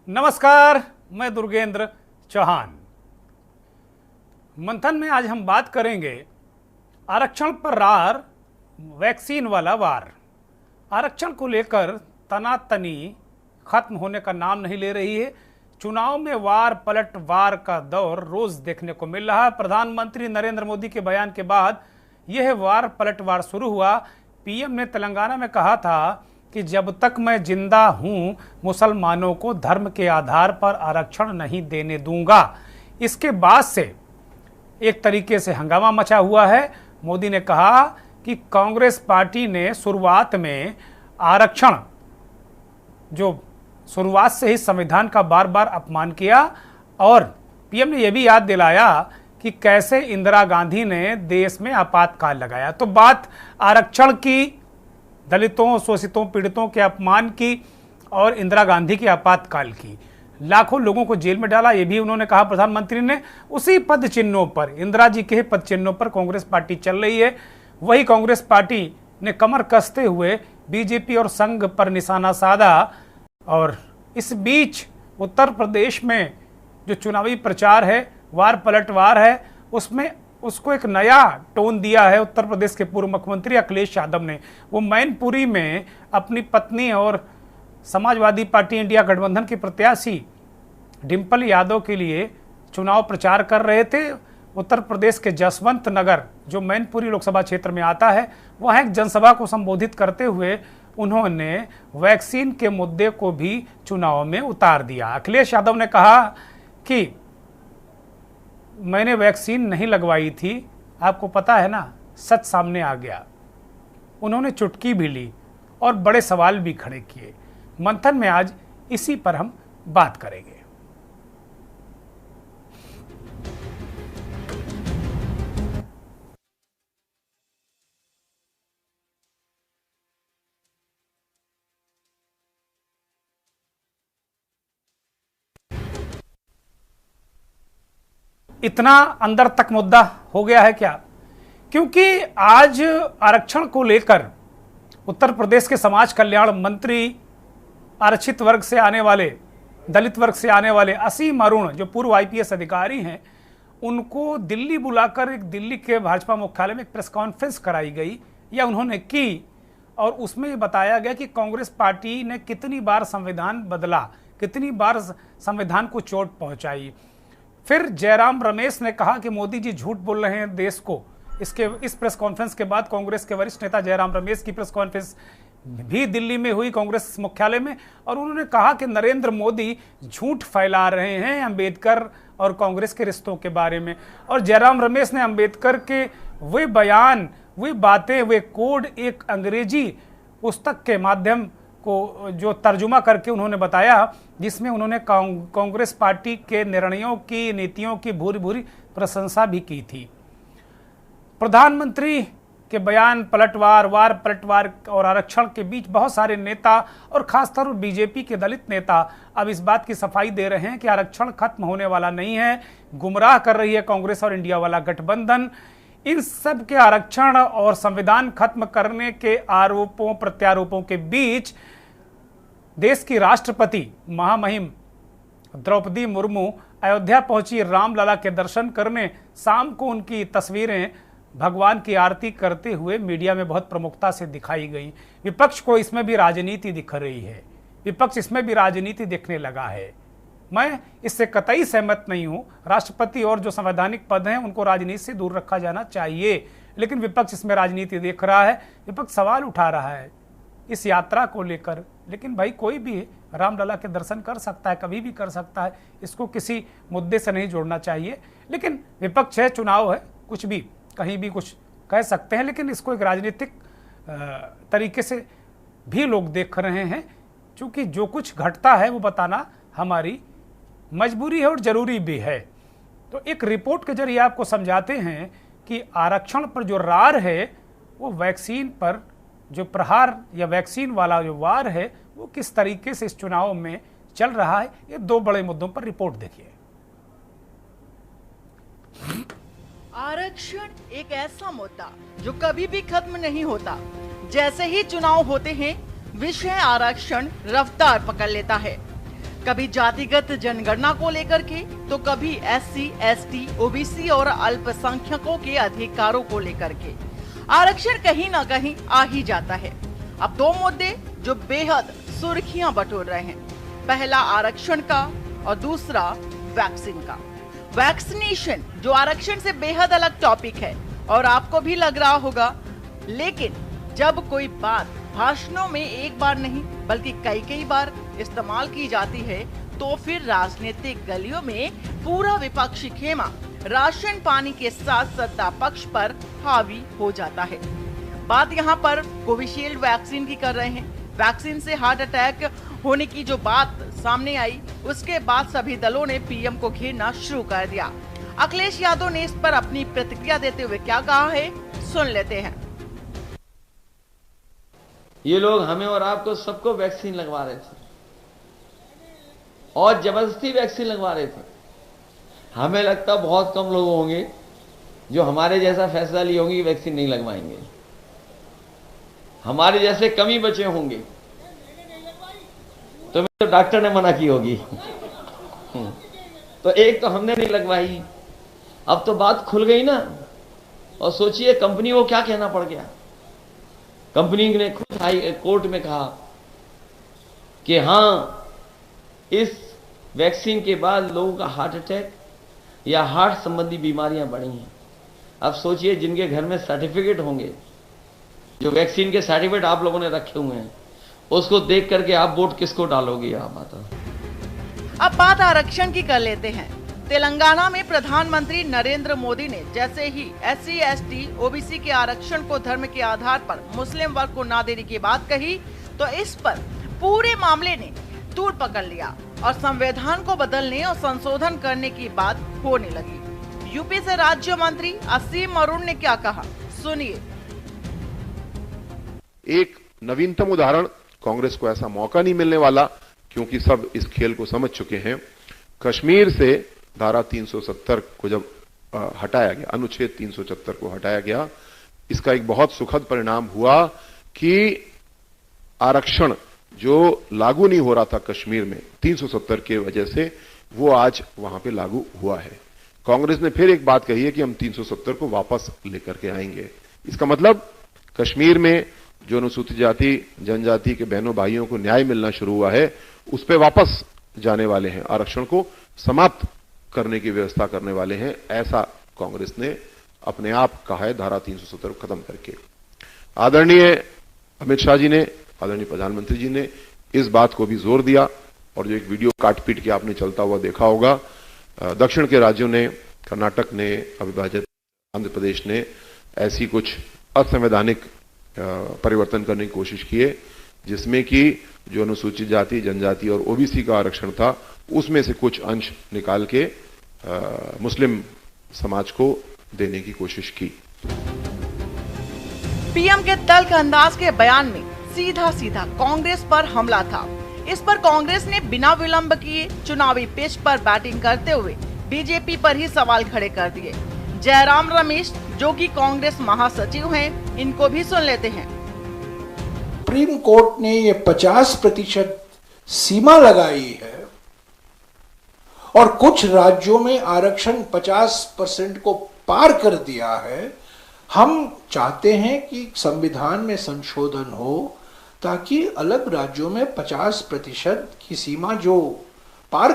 नमस्कार, मैं दुर्गेंद्र चौहान। मंथन में आज हम बात करेंगे आरक्षण पर रार, वैक्सीन वाला वार। आरक्षण को लेकर तनातनी खत्म होने का नाम नहीं ले रही है। चुनाव में वार पलटवार का दौर रोज देखने को मिल रहा है। प्रधानमंत्री नरेंद्र मोदी के बयान के बाद यह वार पलटवार शुरू हुआ। पीएम ने तेलंगाना में कहा था कि जब तक मैं जिंदा हूं, मुसलमानों को धर्म के आधार पर आरक्षण नहीं देने दूंगा। इसके बाद से एक तरीके से हंगामा मचा हुआ है। मोदी ने कहा कि कांग्रेस पार्टी ने शुरुआत में आरक्षण, जो शुरुआत से ही संविधान का बार बार अपमान किया, और पीएम ने यह भी याद दिलाया कि कैसे इंदिरा गांधी ने देश में आपातकाल लगाया। तो बात आरक्षण की, दलितों, शोषितों, पीड़ितों के अपमान की और इंदिरा गांधी के आपातकाल की। लाखों लोगों को जेल में डाला, ये भी उन्होंने कहा। प्रधानमंत्री ने उसी पद चिन्हों पर, इंदिरा जी के पद चिन्हों पर कांग्रेस पार्टी चल रही है। वही कांग्रेस पार्टी ने कमर कसते हुए बीजेपी और संघ पर निशाना साधा। और इस बीच उत्तर प्रदेश में जो चुनावी प्रचार है, वार पलटवार है, उसमें उसको एक नया टोन दिया है उत्तर प्रदेश के पूर्व मुख्यमंत्री अखिलेश यादव ने। वो मैनपुरी में अपनी पत्नी और समाजवादी पार्टी इंडिया गठबंधन की प्रत्याशी डिंपल यादव के लिए चुनाव प्रचार कर रहे थे। उत्तर प्रदेश के जसवंत नगर, जो मैनपुरी लोकसभा क्षेत्र में आता है, वहाँ एक जनसभा को संबोधित करते हुए उन्होंने वैक्सीन के मुद्दे को भी चुनाव में उतार दिया। अखिलेश यादव ने कहा कि मैंने वैक्सीन नहीं लगवाई थी, आपको पता है ना, सच सामने आ गया। उन्होंने चुटकी भी ली और बड़े सवाल भी खड़े किए। मंथन में आज इसी पर हम बात करेंगे। इतना अंदर तक मुद्दा हो गया है क्या? क्योंकि आज आरक्षण को लेकर उत्तर प्रदेश के समाज कल्याण मंत्री, आरक्षित वर्ग से आने वाले, दलित वर्ग से आने वाले असीम अरुण, जो पूर्व आईपीएस अधिकारी हैं, उनको दिल्ली बुलाकर एक दिल्ली के भाजपा मुख्यालय में एक प्रेस कॉन्फ्रेंस कराई गई, या उन्होंने की, और उसमें ये बताया गया कि कांग्रेस पार्टी ने कितनी बार संविधान बदला, कितनी बार संविधान को चोट पहुंचाई। फिर जयराम रमेश ने कहा कि मोदी जी झूठ बोल रहे हैं देश को। इस प्रेस कॉन्फ्रेंस के बाद कांग्रेस के वरिष्ठ नेता जयराम रमेश की प्रेस कॉन्फ्रेंस भी दिल्ली में हुई, कांग्रेस मुख्यालय में, और उन्होंने कहा कि नरेंद्र मोदी झूठ फैला रहे हैं अंबेडकर और कांग्रेस के रिश्तों के बारे में। और जयराम रमेश ने अंबेडकर के वे बयान, वे बातें, वे कोड एक अंग्रेजी पुस्तक के माध्यम को जो तर्जुमा करके उन्होंने बताया, जिसमें उन्होंने कांग्रेस पार्टी के निर्णयों की, नीतियों की भूरी भूरी प्रशंसा भी की थी। प्रधानमंत्री के बयान पलटवार, वार पलटवार और आरक्षण के बीच बहुत सारे नेता और खासतौर बीजेपी के दलित नेता अब इस बात की सफाई दे रहे हैं कि आरक्षण खत्म होने वाला नहीं है। गुमराह कर रही है कांग्रेस और इंडिया वाला गठबंधन। इन सब के आरक्षण और संविधान खत्म करने के आरोपों प्रत्यारोपों के बीच देश की राष्ट्रपति महामहिम द्रौपदी मुर्मू अयोध्या पहुंची रामलला के दर्शन करने। शाम को उनकी तस्वीरें भगवान की आरती करते हुए मीडिया में बहुत प्रमुखता से दिखाई गई। विपक्ष को इसमें भी राजनीति दिख रही है, विपक्ष इसमें भी राजनीति देखने लगा है। मैं इससे कतई सहमत नहीं हूं। राष्ट्रपति और जो संवैधानिक पद हैं उनको राजनीति से दूर रखा जाना चाहिए, लेकिन विपक्ष इसमें राजनीति देख रहा है। विपक्ष सवाल उठा रहा है इस यात्रा को लेकर। लेकिन भाई, कोई भी रामलला के दर्शन कर सकता है, कभी भी कर सकता है, इसको किसी मुद्दे से नहीं जोड़ना चाहिए। लेकिन विपक्ष है, चुनाव है, कुछ भी कहीं भी कुछ कह सकते हैं, लेकिन इसको एक राजनीतिक तरीके से भी लोग देख रहे हैं, क्योंकि जो कुछ घटता है वो बताना हमारी मजबूरी है और जरूरी भी है। तो एक रिपोर्ट के जरिए आपको समझाते हैं कि आरक्षण पर जो रार है, वो वैक्सीन पर जो प्रहार या वैक्सीन वाला जो वार है, वो किस तरीके से इस चुनाव में चल रहा है। ये दो बड़े मुद्दों पर रिपोर्ट देखिए। आरक्षण एक ऐसा मुद्दा जो कभी भी खत्म नहीं होता। जैसे ही चुनाव होते हैं, विषय आरक्षण रफ्तार पकड़ लेता है। कभी जातिगत जनगणना को लेकर के तो कभी एससी, एसटी, ओबीसी और अल्पसंख्यकों के अधिकारों को लेकर के आरक्षण कहीं न कहीं आ ही जाता है। अब दो मुद्दे जो बेहद सुर्खियां बटोर रहे हैं, पहला आरक्षण का और दूसरा वैक्सीन का। वैक्सीनेशन जो आरक्षण से बेहद अलग टॉपिक है और आपको भी लग रहा होगा, लेकिन जब कोई बात भाषणों में एक बार नहीं बल्कि कई बार इस्तेमाल की जाती है तो फिर राजनीतिक गलियों में पूरा विपक्षी खेमा राशन पानी के साथ सत्ता पक्ष पर हावी हो जाता है। बात यहाँ पर कोविशील्ड वैक्सीन की कर रहे हैं। वैक्सीन से हार्ट अटैक होने की जो बात सामने आई, उसके बाद सभी दलों ने पीएम को घेरना शुरू कर दिया। अखिलेश यादव ने इस पर अपनी प्रतिक्रिया देते हुए क्या कहा है, सुन लेते हैं। ये लोग हमें और आपको सबको वैक्सीन लगवा रहे थे और जबरदस्ती वैक्सीन लगवा रहे थे। हमें लगता बहुत कम लोग होंगे जो हमारे जैसा फैसला लिए होंगे कि वैक्सीन नहीं लगवाएंगे। हमारे जैसे कम ही बचे होंगे, तो डॉक्टर ने मना की होगी तो एक तो हमने नहीं लगवाई। अब तो बात खुल गई ना, और सोचिए कंपनी को क्या कहना पड़ गया। कंपनी ने खुद हाई कोर्ट में कहा कि हाँ, इस वैक्सीन के बाद लोगों का हार्ट अटैक या हार्ट संबंधी बीमारियां बढ़ी हैं। अब सोचिए जिनके घर में सर्टिफिकेट होंगे, जो वैक्सीन के सर्टिफिकेट आप लोगों ने रखे हुए हैं, उसको देख करके आप वोट किसको डालोगे? आप बताओ। अब बात आरक्षण की कर लेते हैं। तेलंगाना में प्रधानमंत्री नरेंद्र मोदी ने जैसे ही एससी, एसटी, ओबीसी के आरक्षण को धर्म के आधार पर मुस्लिम वर्ग को न देने की बात कही तो इस पर पूरे मामले ने तूल पकड़ लिया और संविधान को बदलने और संशोधन करने की बात होने लगी। यूपी से राज्य मंत्री असीम अरुण ने क्या कहा, सुनिए। एक नवीनतम उदाहरण, कांग्रेस को ऐसा मौका नहीं मिलने वाला क्योंकि सब इस खेल को समझ चुके हैं। कश्मीर से धारा 370 को जब हटाया गया, अनुच्छेद 370 को हटाया गया, इसका एक बहुत सुखद परिणाम हुआ कि आरक्षण जो लागू नहीं हो रहा था कश्मीर में 370 के वजह से, वो आज वहां पे लागू हुआ है। कांग्रेस ने फिर एक बात कही है कि हम 370 को वापस लेकर के आएंगे। इसका मतलब कश्मीर में जो अनुसूचित जाति जनजाति के बहनों भाइयों को न्याय मिलना शुरू हुआ है, उस पर वापस जाने वाले हैं, आरक्षण को समाप्त करने की व्यवस्था करने वाले हैं। ऐसा कांग्रेस ने अपने आप कहा है धारा 370 को खत्म करके। आदरणीय अमित शाह जी ने, आदरणीय प्रधानमंत्री जी ने इस बात को भी जोर दिया, और जो एक वीडियो काट पीट के आपने चलता हुआ देखा होगा, दक्षिण के राज्यों ने, कर्नाटक ने, अविभाजित आंध्र प्रदेश ने ऐसी कुछ असंवैधानिक परिवर्तन करने की कोशिश की है, जिसमें कि जो अनुसूचित जाति जनजाति और ओबीसी का आरक्षण था, उसमें से कुछ अंश निकाल के मुस्लिम समाज को देने की कोशिश की। पीएम के तल्ख अंदाज के बयान में सीधा सीधा कांग्रेस पर हमला था। इस पर कांग्रेस ने बिना विलंब किए चुनावी पिच पर बैटिंग करते हुए बीजेपी पर ही सवाल खड़े कर दिए। जयराम रमेश जो कि कांग्रेस महासचिव हैं, इनको भी सुन लेते हैं। सुप्रीम कोर्ट ने ये 50% सीमा लगाई है और कुछ राज्यों में आरक्षण 50% को पार कर दिया है। हम चाहते हैं कि संविधान में संशोधन हो ताकि अलग राज्यों में 50% की सीमा जो पार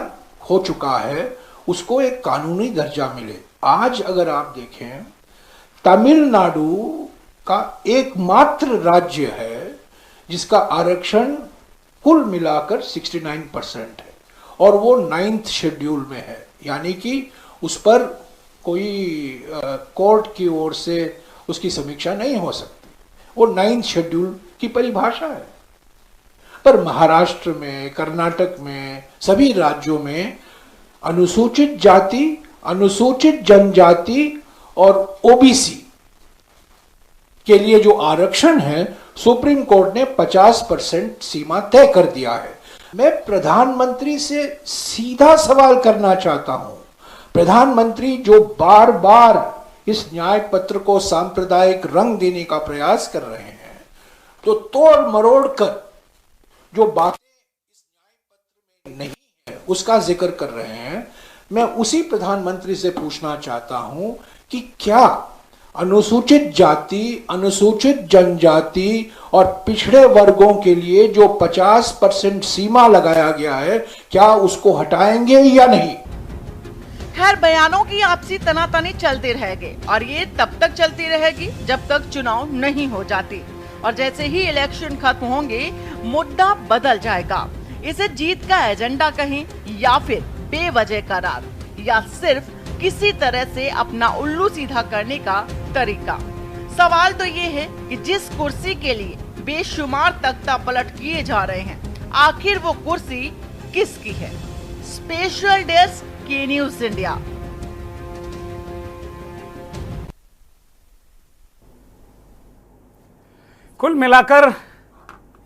हो चुका है उसको एक कानूनी दर्जा मिले। आज अगर आप देखें, तमिलनाडु का एकमात्र राज्य है जिसका आरक्षण कुल मिलाकर 69% है और वो 9th शेड्यूल में है, यानी कि उस पर कोई कोर्ट की ओर से उसकी समीक्षा नहीं हो सकती, वो 9th शेड्यूल की परिभाषा है। पर महाराष्ट्र में, कर्नाटक में, सभी राज्यों में अनुसूचित जाति, अनुसूचित जनजाति और ओबीसी के लिए जो आरक्षण है, सुप्रीम कोर्ट ने 50% सीमा तय कर दिया है। मैं प्रधानमंत्री से सीधा सवाल करना चाहता हूं। प्रधानमंत्री जो बार बार इस न्याय पत्र को सांप्रदायिक रंग देने का प्रयास कर रहे हैं, तो तोड़ मरोड़ कर जो बातें इस न्याय पत्र में नहीं उसका जिक्र कर रहे हैं। मैं उसी प्रधानमंत्री से पूछना चाहता हूं कि क्या अनुसूचित जाति, अनुसूचित जनजाति और पिछड़े वर्गों के लिए जो 50% सीमा लगाया गया है, क्या उसको हटाएंगे या नहीं? खैर, बयानों की आपसी तनातनी चलती रहेगी और ये तब तक चलती रहेगी जब तक चुनाव नहीं हो जाती। और जैसे ही इलेक्शन खत्म होंगे, मुद्दा बदल जाएगा। इसे जीत का एजेंडा कहें या फिर बेवजह करार, या सिर्फ किसी तरह से अपना उल्लू सीधा करने का तरीका। सवाल तो ये है कि जिस कुर्सी के लिए बेशुमार तख्ता पलट किए जा रहे हैं, आखिर वो कुर्सी किसकी है? स्पेशल डेस्क के न्यूज इंडिया। कुल मिलाकर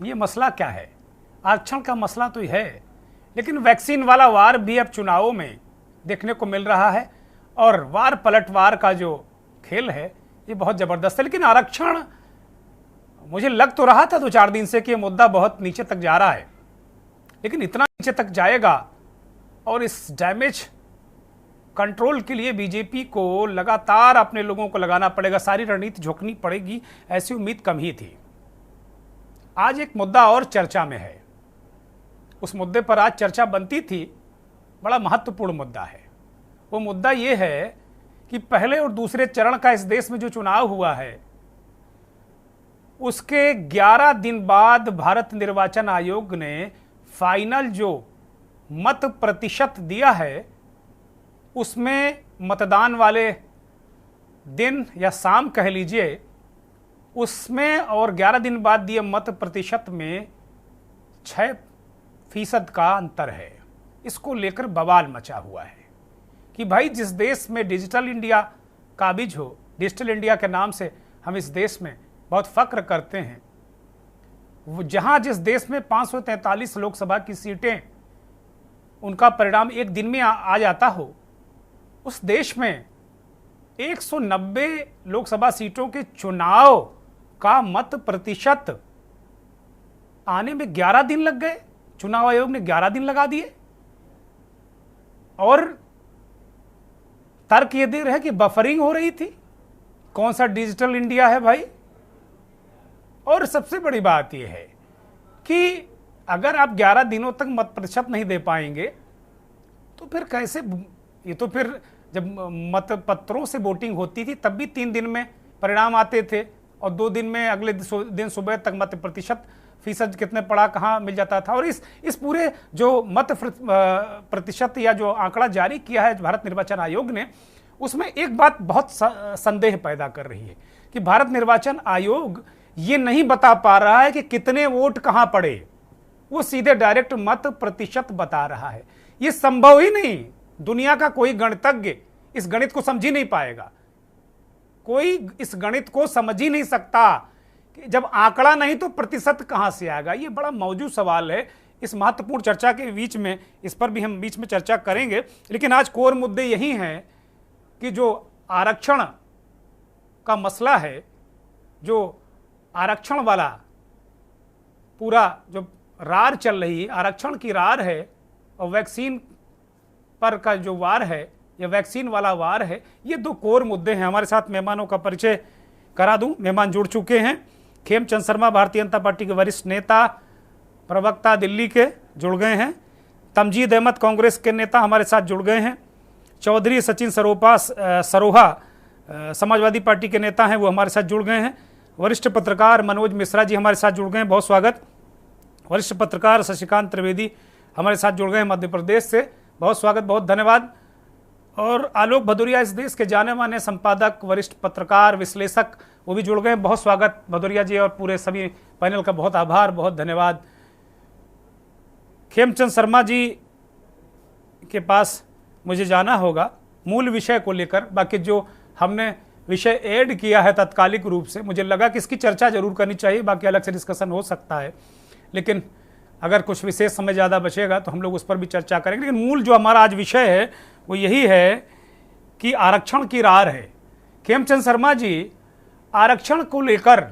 ये मसला क्या है? आरक्षण का मसला तो है, लेकिन वैक्सीन वाला वार भी अब चुनावों में देखने को मिल रहा है और वार पलटवार का जो खेल है ये बहुत जबरदस्त है। लेकिन आरक्षण, मुझे लग तो रहा था 2-4 दिन से कि ये मुद्दा बहुत नीचे तक जा रहा है, लेकिन इतना नीचे तक जाएगा और इस डैमेज कंट्रोल के लिए बीजेपी को लगातार अपने लोगों को लगाना पड़ेगा, सारी रणनीति झोंकनी पड़ेगी, ऐसी उम्मीद कम ही थी। आज एक मुद्दा और चर्चा में है, उस मुद्दे पर आज चर्चा बनती थी, बड़ा महत्वपूर्ण मुद्दा है। वो मुद्दा ये है कि पहले और दूसरे चरण का इस देश में जो चुनाव हुआ है, उसके 11 दिन बाद भारत निर्वाचन आयोग ने फाइनल जो मत प्रतिशत दिया है, उसमें मतदान वाले दिन या शाम कह लीजिए, उसमें और 11 दिन बाद दिए मत प्रतिशत में 6% का अंतर है। इसको लेकर बवाल मचा हुआ है कि भाई, जिस देश में डिजिटल इंडिया काबिज हो, डिजिटल इंडिया के नाम से हम इस देश में बहुत फख्र करते हैं, वो जहां जिस देश में 543 लोकसभा की सीटें उनका परिणाम एक दिन में आ जाता हो, उस देश में 190 लोकसभा सीटों के चुनाव का मत प्रतिशत आने में 11 दिन लग गए। चुनाव आयोग ने 11 दिन लगा दिए और तर्क ये दे रहे कि बफरिंग हो रही थी। कौन सा डिजिटल इंडिया है भाई? और सबसे बड़ी बात यह है कि अगर आप 11 दिनों तक मत प्रतिशत नहीं दे पाएंगे तो फिर कैसे? ये तो फिर जब मत पत्रों से वोटिंग होती थी तब भी 3 दिन में परिणाम आते थे और 2 दिन में, अगले दिन सुबह तक मत प्रतिशत फीसद कितने पड़ा कहाँ मिल जाता था। और इस पूरे जो मत प्रतिशत या जो आंकड़ा जारी किया है भारत निर्वाचन आयोग ने, उसमें एक बात बहुत संदेह पैदा कर रही है कि भारत निर्वाचन आयोग ये नहीं बता पा रहा है कि कितने वोट कहां पड़े, वो सीधे डायरेक्ट मत प्रतिशत बता रहा है। ये संभव ही नहीं, दुनिया का कोई गणितज्ञ इस गणित को समझ ही नहीं पाएगा, कोई इस गणित को समझ ही नहीं सकता कि जब आंकड़ा नहीं तो प्रतिशत कहां से आएगा। ये बड़ा मौजूद सवाल है। इस महत्वपूर्ण चर्चा के बीच में, इस पर भी हम बीच में चर्चा करेंगे, लेकिन आज कोर मुद्दे यही हैं कि जो आरक्षण का मसला है, जो आरक्षण वाला पूरा जो रार चल रही है, आरक्षण की रार है, और वैक्सीन पर का जो वार है या वैक्सीन वाला वार है, ये 2 कोर मुद्दे हैं। हमारे साथ मेहमानों का परिचय करा दूं। मेहमान जुड़ चुके हैं। खेमचंद शर्मा भारतीय जनता पार्टी के वरिष्ठ नेता, प्रवक्ता दिल्ली के, जुड़ गए हैं। तमजीद अहमद कांग्रेस के नेता हमारे साथ जुड़ गए हैं। चौधरी सचिन सरोहा समाजवादी पार्टी के नेता हैं, वो हमारे साथ जुड़ गए हैं। वरिष्ठ पत्रकार मनोज मिश्रा जी हमारे साथ जुड़ गए हैं, बहुत स्वागत। वरिष्ठ पत्रकार शशिकांत त्रिवेदी हमारे साथ जुड़ गए हैं मध्य प्रदेश से, बहुत स्वागत, बहुत धन्यवाद। और आलोक भदौरिया, इस देश के जाने माने संपादक, वरिष्ठ पत्रकार, विश्लेषक, वो भी जुड़ गए हैं, बहुत स्वागत भदौरिया जी। और पूरे सभी पैनल का बहुत आभार, बहुत धन्यवाद। खेमचंद शर्मा जी के पास मुझे जाना होगा मूल विषय को लेकर। बाकी जो हमने विषय ऐड किया है तात्कालिक रूप से, मुझे लगा कि इसकी चर्चा जरूर करनी चाहिए, बाकी अलग से डिस्कशन हो सकता है, लेकिन अगर कुछ विशेष समय ज़्यादा बचेगा तो हम लोग उस पर भी चर्चा करेंगे। लेकिन मूल जो हमारा आज विषय है वो यही है कि आरक्षण की रार है। खेमचंद शर्मा जी, आरक्षण को लेकर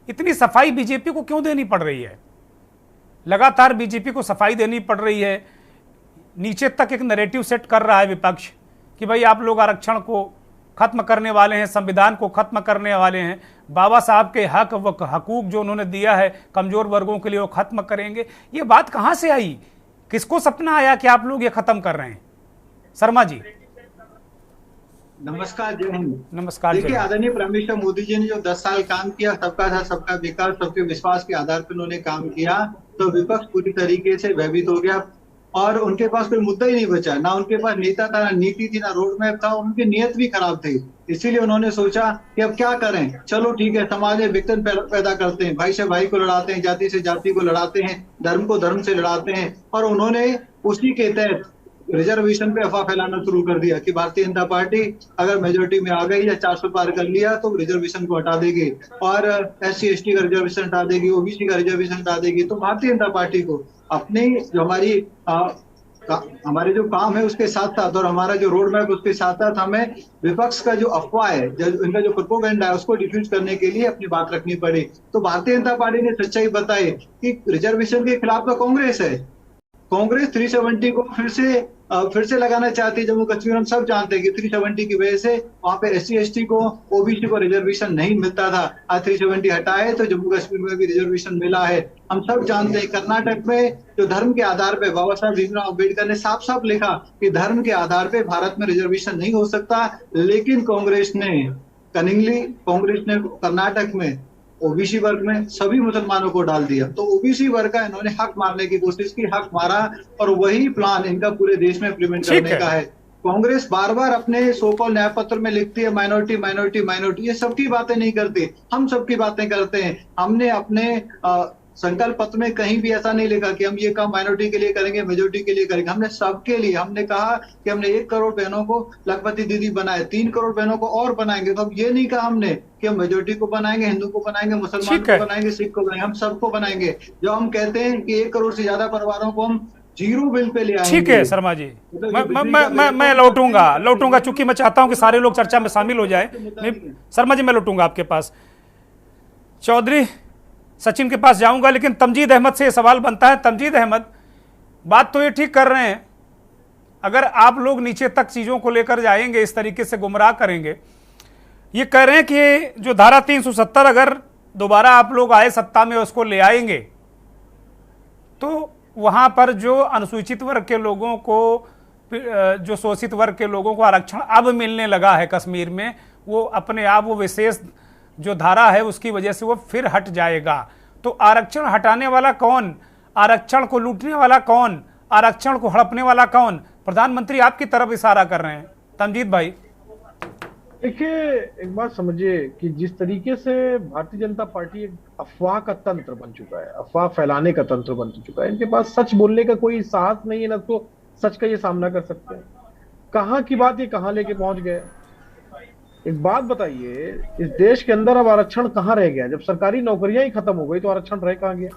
इतनी सफाई बीजेपी को क्यों देनी पड़ रही है? लगातार बीजेपी को सफाई देनी पड़ रही है। नीचे तक एक नैरेटिव सेट कर रहा है विपक्ष कि भाई आप लोग आरक्षण को खत्म करने वाले हैं, संविधान को खत्म करने वाले हैं, बाबा साहब के हक व हकूक जो उन्होंने दिया है कमजोर वर्गों के लिए वो खत्म करेंगे। ये बात कहां से आई, किसको सपना आया कि आप लोग ये खत्म कर रहे हैं? शर्मा जी नमस्कार, जय हिंद। नमस्कार। देखिए, आदरणीय प्राइम मिनिस्टर मोदी जी ने जो 10 साल काम किया, सबका साथ सबका विकास, सबके विश्वास के आधार पर उन्होंने काम किया, तो विपक्ष पूरी तरीके से भयभीत हो गया और उनके पास कोई मुद्दा ही नहीं बचा। ना उनके पास नेता था, ना नीति थी, ना रोड मैप था, उनकी नीयत भी खराब थी। इसीलिए उन्होंने सोचा कि अब क्या करें, चलो ठीक है, समाज में विघटन पैदा करते हैं, भाई से भाई को लड़ाते हैं, जाति से जाति को लड़ाते हैं, धर्म को धर्म से लड़ाते हैं। और उन्होंने उसी के तहत रिजर्वेशन पे अफवाह फैलाना शुरू कर दिया कि भारतीय जनता पार्टी अगर मेजोरिटी में आ गई या 400 पार कर लिया तो रिजर्वेशन को हटा देगी और SC/ST का रिजर्वेशन हटा देगी, OBC का रिजर्वेशन हटा देगी। तो भारतीय जनता पार्टी को अपनी जो हमारे जो काम है उसके साथ साथ और हमारा जो रोड मैप उसके साथ साथ हमें विपक्ष का जो अफवाह है, इनका जो प्रोपेगेंडा है, उसको डिफ्यूज करने के लिए अपनी बात रखनी पड़ी। तो भारतीय जनता पार्टी ने सच्चाई बताई कि रिजर्वेशन के खिलाफ तो कांग्रेस है। कांग्रेस 370 को फिर से लगाना चाहती है जम्मू कश्मीर। हम सब जानते हैं कि 370 की वजह से वहां पे SC/ST को, OBC को रिजर्वेशन नहीं मिलता था। आज 370 हटाए तो जम्मू कश्मीर में भी रिजर्वेशन मिला है। हम सब जानते हैं कर्नाटक में जो धर्म के आधार पे बाबा साहब भीमराव अम्बेडकर ने साफ साफ लिखा कि धर्म के आधार पे भारत में रिजर्वेशन नहीं हो सकता, लेकिन कांग्रेस ने कर्नाटक में OBC वर्ग में सभी मुसलमानों को डाल दिया। तो OBC वर्ग का इन्होंने हक मारने की कोशिश की, हक मारा और वही प्लान इनका पूरे देश में इम्प्लीमेंट करने का है। कांग्रेस बार बार अपने सोकॉल न्याय पत्र में लिखती है माइनॉरिटी माइनॉरिटी माइनॉरिटी, ये सबकी बातें नहीं करती, हम सबकी बातें करते हैं। हमने अपने संकल्प पत्र में कहीं भी ऐसा नहीं लिखा कि हम ये काम माइनॉरिटी के लिए करेंगे, मेजोरिटी के लिए करेंगे। हमने सबके लिए, हमने कहा कि हमने 1 करोड़ बहनों को लखपति दीदी बनाए, 3 करोड़ बहनों को और बनाएंगे। तो अब ये नहीं कहा हमने कि हम मेजोरिटी को बनाएंगे, हिंदू को बनाएंगे, मुसलमान को बनाएंगे, सिख को बनाएंगे, हम सबको बनाएंगे। जो हम कहते हैं कि 1 करोड़ से ज्यादा परिवारों को हम 0 बिल पे ले आएंगे। ठीक है शर्मा जी, मैं लौटूंगा चूंकि मैं चाहता हूं कि सारे लोग चर्चा में शामिल हो जाए। शर्मा जी मैं लौटूंगा आपके पास, चौधरी सचिन के पास जाऊंगा, लेकिन तमजीद अहमद से यह सवाल बनता है। तमजीद अहमद, बात तो ये ठीक कर रहे हैं, अगर आप लोग नीचे तक चीजों को लेकर जाएंगे, इस तरीके से गुमराह करेंगे, ये कह रहे हैं कि जो धारा 370 अगर दोबारा आप लोग आए सत्ता में उसको ले आएंगे तो वहां पर जो अनुसूचित वर्ग के लोगों को, जो शोषित वर्ग के लोगों को आरक्षण अब मिलने लगा है कश्मीर में, वो अपने आप वो विशेष जो धारा है उसकी वजह से वो फिर हट जाएगा। तो आरक्षण हटाने वाला कौन, आरक्षण को लूटने वाला कौन, आरक्षण को हड़पने वाला कौन? प्रधानमंत्री आपकी तरफ इशारा कर रहे हैं। तमजीद भाई देखिए, एक बात समझिए कि जिस तरीके से भारतीय जनता पार्टी एक अफवाह का तंत्र बन चुका है, अफवाह फैलाने का तंत्र बन चुका है, इनके पास सच बोलने का कोई साहस नहीं है, ना तो सच का ये सामना कर सकते हैं। कहाँ की बात ये कहाँ लेके पहुंच गए। एक बात बताइए, इस देश के अंदर अब आरक्षण कहाँ रह गया? जब सरकारी नौकरियां ही खत्म हो गई तो आरक्षण रह कहाँ गया?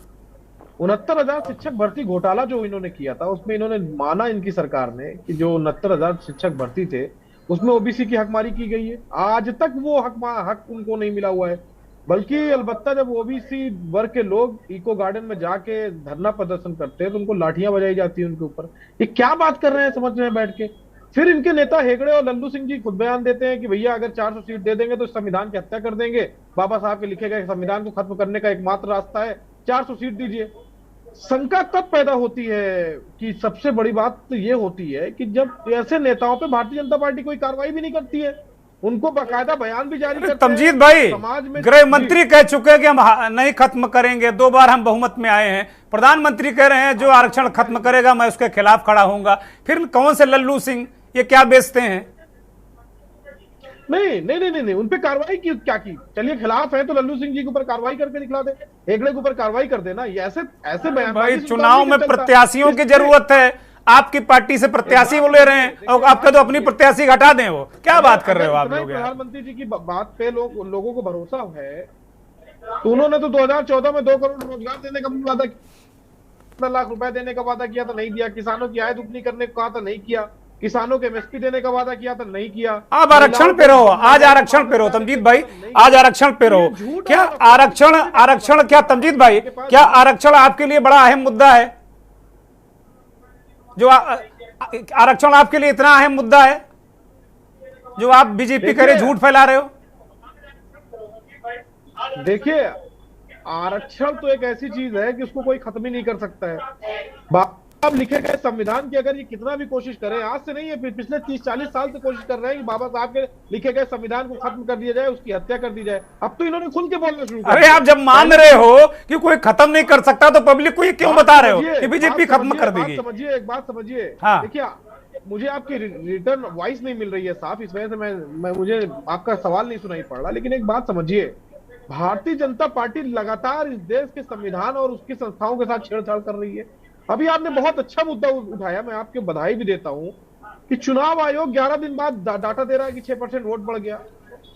69,000 शिक्षक भर्ती घोटाला जो इन्होंने किया था, उसमें इन्होंने माना, इनकी सरकार ने, कि जो 69,000 शिक्षक भर्ती थे उसमें OBC की हकमारी की गई है। आज तक वो हक उनको नहीं मिला हुआ है, बल्कि अलबत्ता जब OBC वर्ग के लोग इको गार्डन में जाके धरना प्रदर्शन करते हैं तो उनको लाठियां बजाई जाती है उनके ऊपर। ये क्या बात कर रहे हैं समझ रहे हैं बैठ के? फिर इनके नेता हेगड़े और लल्लू सिंह जी खुद बयान देते हैं कि भैया अगर 400 सीट दे देंगे तो संविधान की हत्या कर देंगे, बाबा साहब के लिखे गए संविधान को खत्म करने का एकमात्र रास्ता है 400 सीट दीजिए। शंका तब पैदा होती है कि सबसे बड़ी बात तो ये होती है कि जब ऐसे नेताओं पे भारतीय जनता पार्टी कोई कार्रवाई भी नहीं करती है, उनको बाकायदा बयान भी जारी करते हैं। तमजीद भाई, गृह मंत्री कह चुके हैं कि हम नहीं खत्म करेंगे, 2 बार हम बहुमत में आए हैं। प्रधानमंत्री कह रहे हैं जो आरक्षण खत्म करेगा मैं उसके खिलाफ खड़ा होऊंगा। फिर कौन से लल्लू सिंह ये क्या बेचते हैं? नहीं, उन पे कार्रवाई की क्या की? चलिए खिलाफ है तो लल्लू सिंह जी के ऊपर कार्रवाई करके दिखला दे, हेगड़े के ऊपर कार्रवाई कर देना। ये ऐसे बयान भाई, चुनाव में प्रत्याशियों की जरूरत है, आपकी पार्टी से प्रत्याशी वो ले रहे हैं और आपका तो अपनी प्रत्याशी हटा दें, वो क्या बात कर रहे हो आप लोग? प्रधानमंत्री जी की बात पे लोगों को भरोसा है तो उन्होंने तो 2014 में 2 करोड़ रोजगार देने का वादा किया, लाख रुपए देने का वादा किया था, नहीं दिया। किसानों की आय दुगनी करने को कहा था, नहीं किया। किसानों के MSP देने का वादा किया था, नहीं किया। आप आरक्षण पे रहो, आज आरक्षण पे रहो तमजीद भाई, आज आरक्षण पे रहो। क्या आरक्षण क्या तमजीद भाई, क्या आरक्षण आपके लिए बड़ा अहम मुद्दा है? जो आरक्षण आपके लिए इतना अहम मुद्दा है जो आप बीजेपी करे झूठ फैला रहे हो? देखिए, आरक्षण तो एक ऐसी चीज है कि उसको कोई खत्म ही नहीं कर सकता है। अब लिखे गए संविधान की अगर ये कितना भी कोशिश करें, आज से नहीं है, पिछले 30-40 साल से कोशिश कर रहे हैं कि बाबा साहब के लिखे गए संविधान को खत्म कर दिया जाए, उसकी हत्या कर दी जाए। अब तो इन्होंने खुल के बोलना शुरू कर अरे आप जब मान रहे हो कि कोई खत्म नहीं कर सकता तो पब्लिक को ये क्यों बता रहे हो कि बीजेपी खत्म कर देगी? समझिए, एक बात समझिए। हाँ। देखिए, मुझे आपकी रिटर्न वॉइस नहीं मिल रही है साफ, इस वजह से मुझे आपका सवाल नहीं सुनाई पड़ रहा। लेकिन एक बात समझिए, भारतीय जनता पार्टी लगातार इस देश के संविधान और उसकी संस्थाओं के साथ छेड़छाड़ कर रही है। अभी आपने बहुत अच्छा मुद्दा उठाया, मैं आपके बधाई भी देता हूं कि चुनाव आयोग 11 दिन बाद डाटा दे रहा है कि 6% वोट बढ़ गया।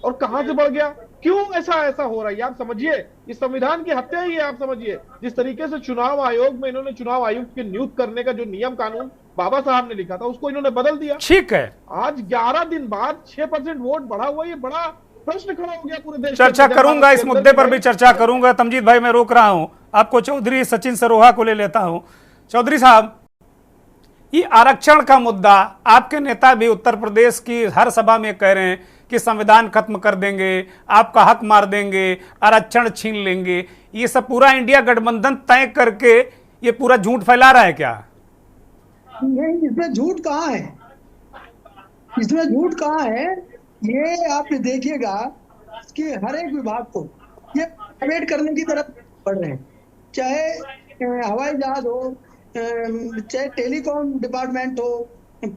और कहां से बढ़ गया, क्यों ऐसा हो रहा है, आप समझिए। इस संविधान की हत्या ही है, आप समझिए। जिस तरीके से चुनाव आयोग में इन्होंने चुनाव आयुक्त की नियुक्त करने का जो नियम कानून बाबा साहब ने लिखा था, उसको इन्होंने बदल दिया। ठीक है, आज 11 दिन बाद 6% वोट बढ़ा हुआ, ये बड़ा प्रश्न खड़ा हो गया पूरे देश। चर्चा करूंगा, इस मुद्दे पर भी चर्चा करूंगा। तमजीद भाई, मैं रोक रहा हूं आपको, चौधरी सचिन सरोहा को ले लेता हूं। चौधरी साहब, ये आरक्षण का मुद्दा, आपके नेता भी उत्तर प्रदेश की हर सभा में कह रहे हैं कि संविधान खत्म कर देंगे, आपका हक मार देंगे, आरक्षण छीन लेंगे। ये सब पूरा इंडिया गठबंधन तय करके ये पूरा झूठ फैला रहा है क्या? नहीं, इसमें झूठ कहाँ है, इसमें झूठ कहाँ है? ये आप देखिएगा कि हर एक विभाग को ये प्राइवेट करने की तरफ बढ़ रहे हैं, चाहे हवाई जहाज हो, चाहे टेलीकॉम डिपार्टमेंट हो,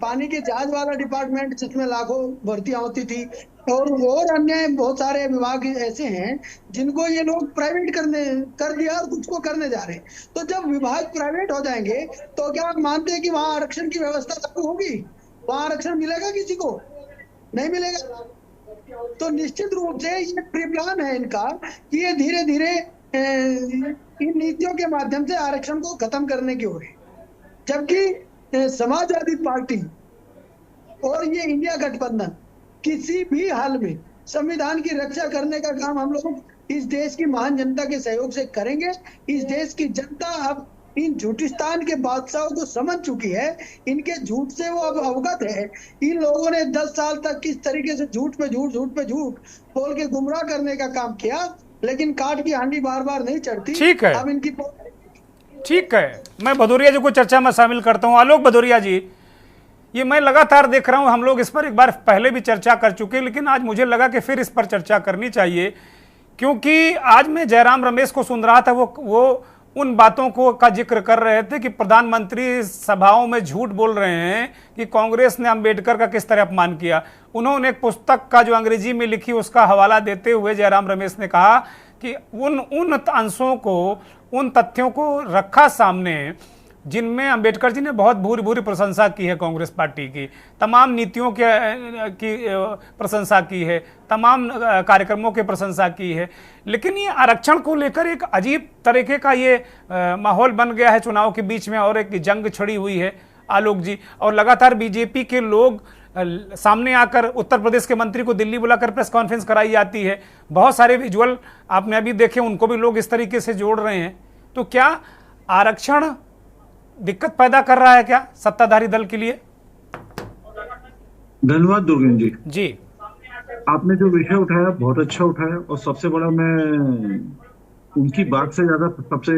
पानी के जहाज वाला डिपार्टमेंट जिसमें लाखों भर्तियां होती थी, और अन्य बहुत सारे विभाग ऐसे हैं जिनको ये लोग प्राइवेट कर दिया और कुछ को करने जा रहे हैं। तो जब विभाग प्राइवेट हो जाएंगे तो क्या आप मानते हैं कि वहां आरक्षण की व्यवस्था लागू होगी? वहां आरक्षण मिलेगा किसी को? नहीं मिलेगा। तो निश्चित रूप से ये प्री प्लान है इनका कि ये धीरे धीरे इन नीतियों के माध्यम से आरक्षण को खत्म करने की ओर है। जबकि समाजवादी पार्टी और ये इंडिया गठबंधन किसी भी हाल में संविधान की रक्षा करने का काम हम लोग इस देश की महान जनता के सहयोग से करेंगे। इस देश की जनता अब इन झूठिस्तान के बादशाहों को समझ चुकी है, इनके झूठ से वो अब अवगत है। इन लोगों ने 10 साल तक किस तरीके से झूठ पे झूठ बोल के गुमराह करने का काम किया, लेकिन काट की हांडी बार बार नहीं चढ़ती। ठीक है, अब इनकी ठीक है। मैं भदौरिया जी को चर्चा में शामिल करता हूं। आलोक भदौरिया जी, ये मैं लगातार देख रहा हूं, हम लोग इस पर एक बार पहले भी चर्चा कर चुके हैं, लेकिन आज मुझे लगा कि फिर इस पर चर्चा करनी चाहिए, क्योंकि आज मैं जयराम रमेश को सुन रहा था, वो उन बातों को का जिक्र कर रहे थे कि प्रधानमंत्री सभाओं में झूठ बोल रहे हैं कि कांग्रेस ने अंबेडकर का किस तरह अपमान किया। उन्होंने एक पुस्तक का जो अंग्रेजी में लिखी उसका हवाला देते हुए जयराम रमेश ने कहा कि उन अंशों को, उन तथ्यों को रखा सामने जिनमें अंबेडकर जी ने बहुत भूरी प्रशंसा की है, कांग्रेस पार्टी की तमाम नीतियों की प्रशंसा की है, तमाम कार्यक्रमों की प्रशंसा की है। लेकिन ये आरक्षण को लेकर एक अजीब तरीके का ये माहौल बन गया है चुनाव के बीच में, और एक जंग छिड़ी हुई है आलोक जी। और लगातार बीजेपी के लोग सामने आकर, उत्तर प्रदेश के मंत्री को दिल्ली बुलाकर प्रेस कॉन्फ्रेंस कराई जाती है, बहुत सारे विजुअल आपने अभी देखे, उनको भी लोग इस तरीके से जोड़ रहे हैं। तो क्या आरक्षण दिक्कत पैदा कर रहा है क्या सत्ताधारी दल के लिए? धन्यवाद दुर्गेन जी। जी, आपने जो विषय उठाया बहुत अच्छा उठाया, और सबसे बड़ा, मैं उनकी बात से ज्यादा सबसे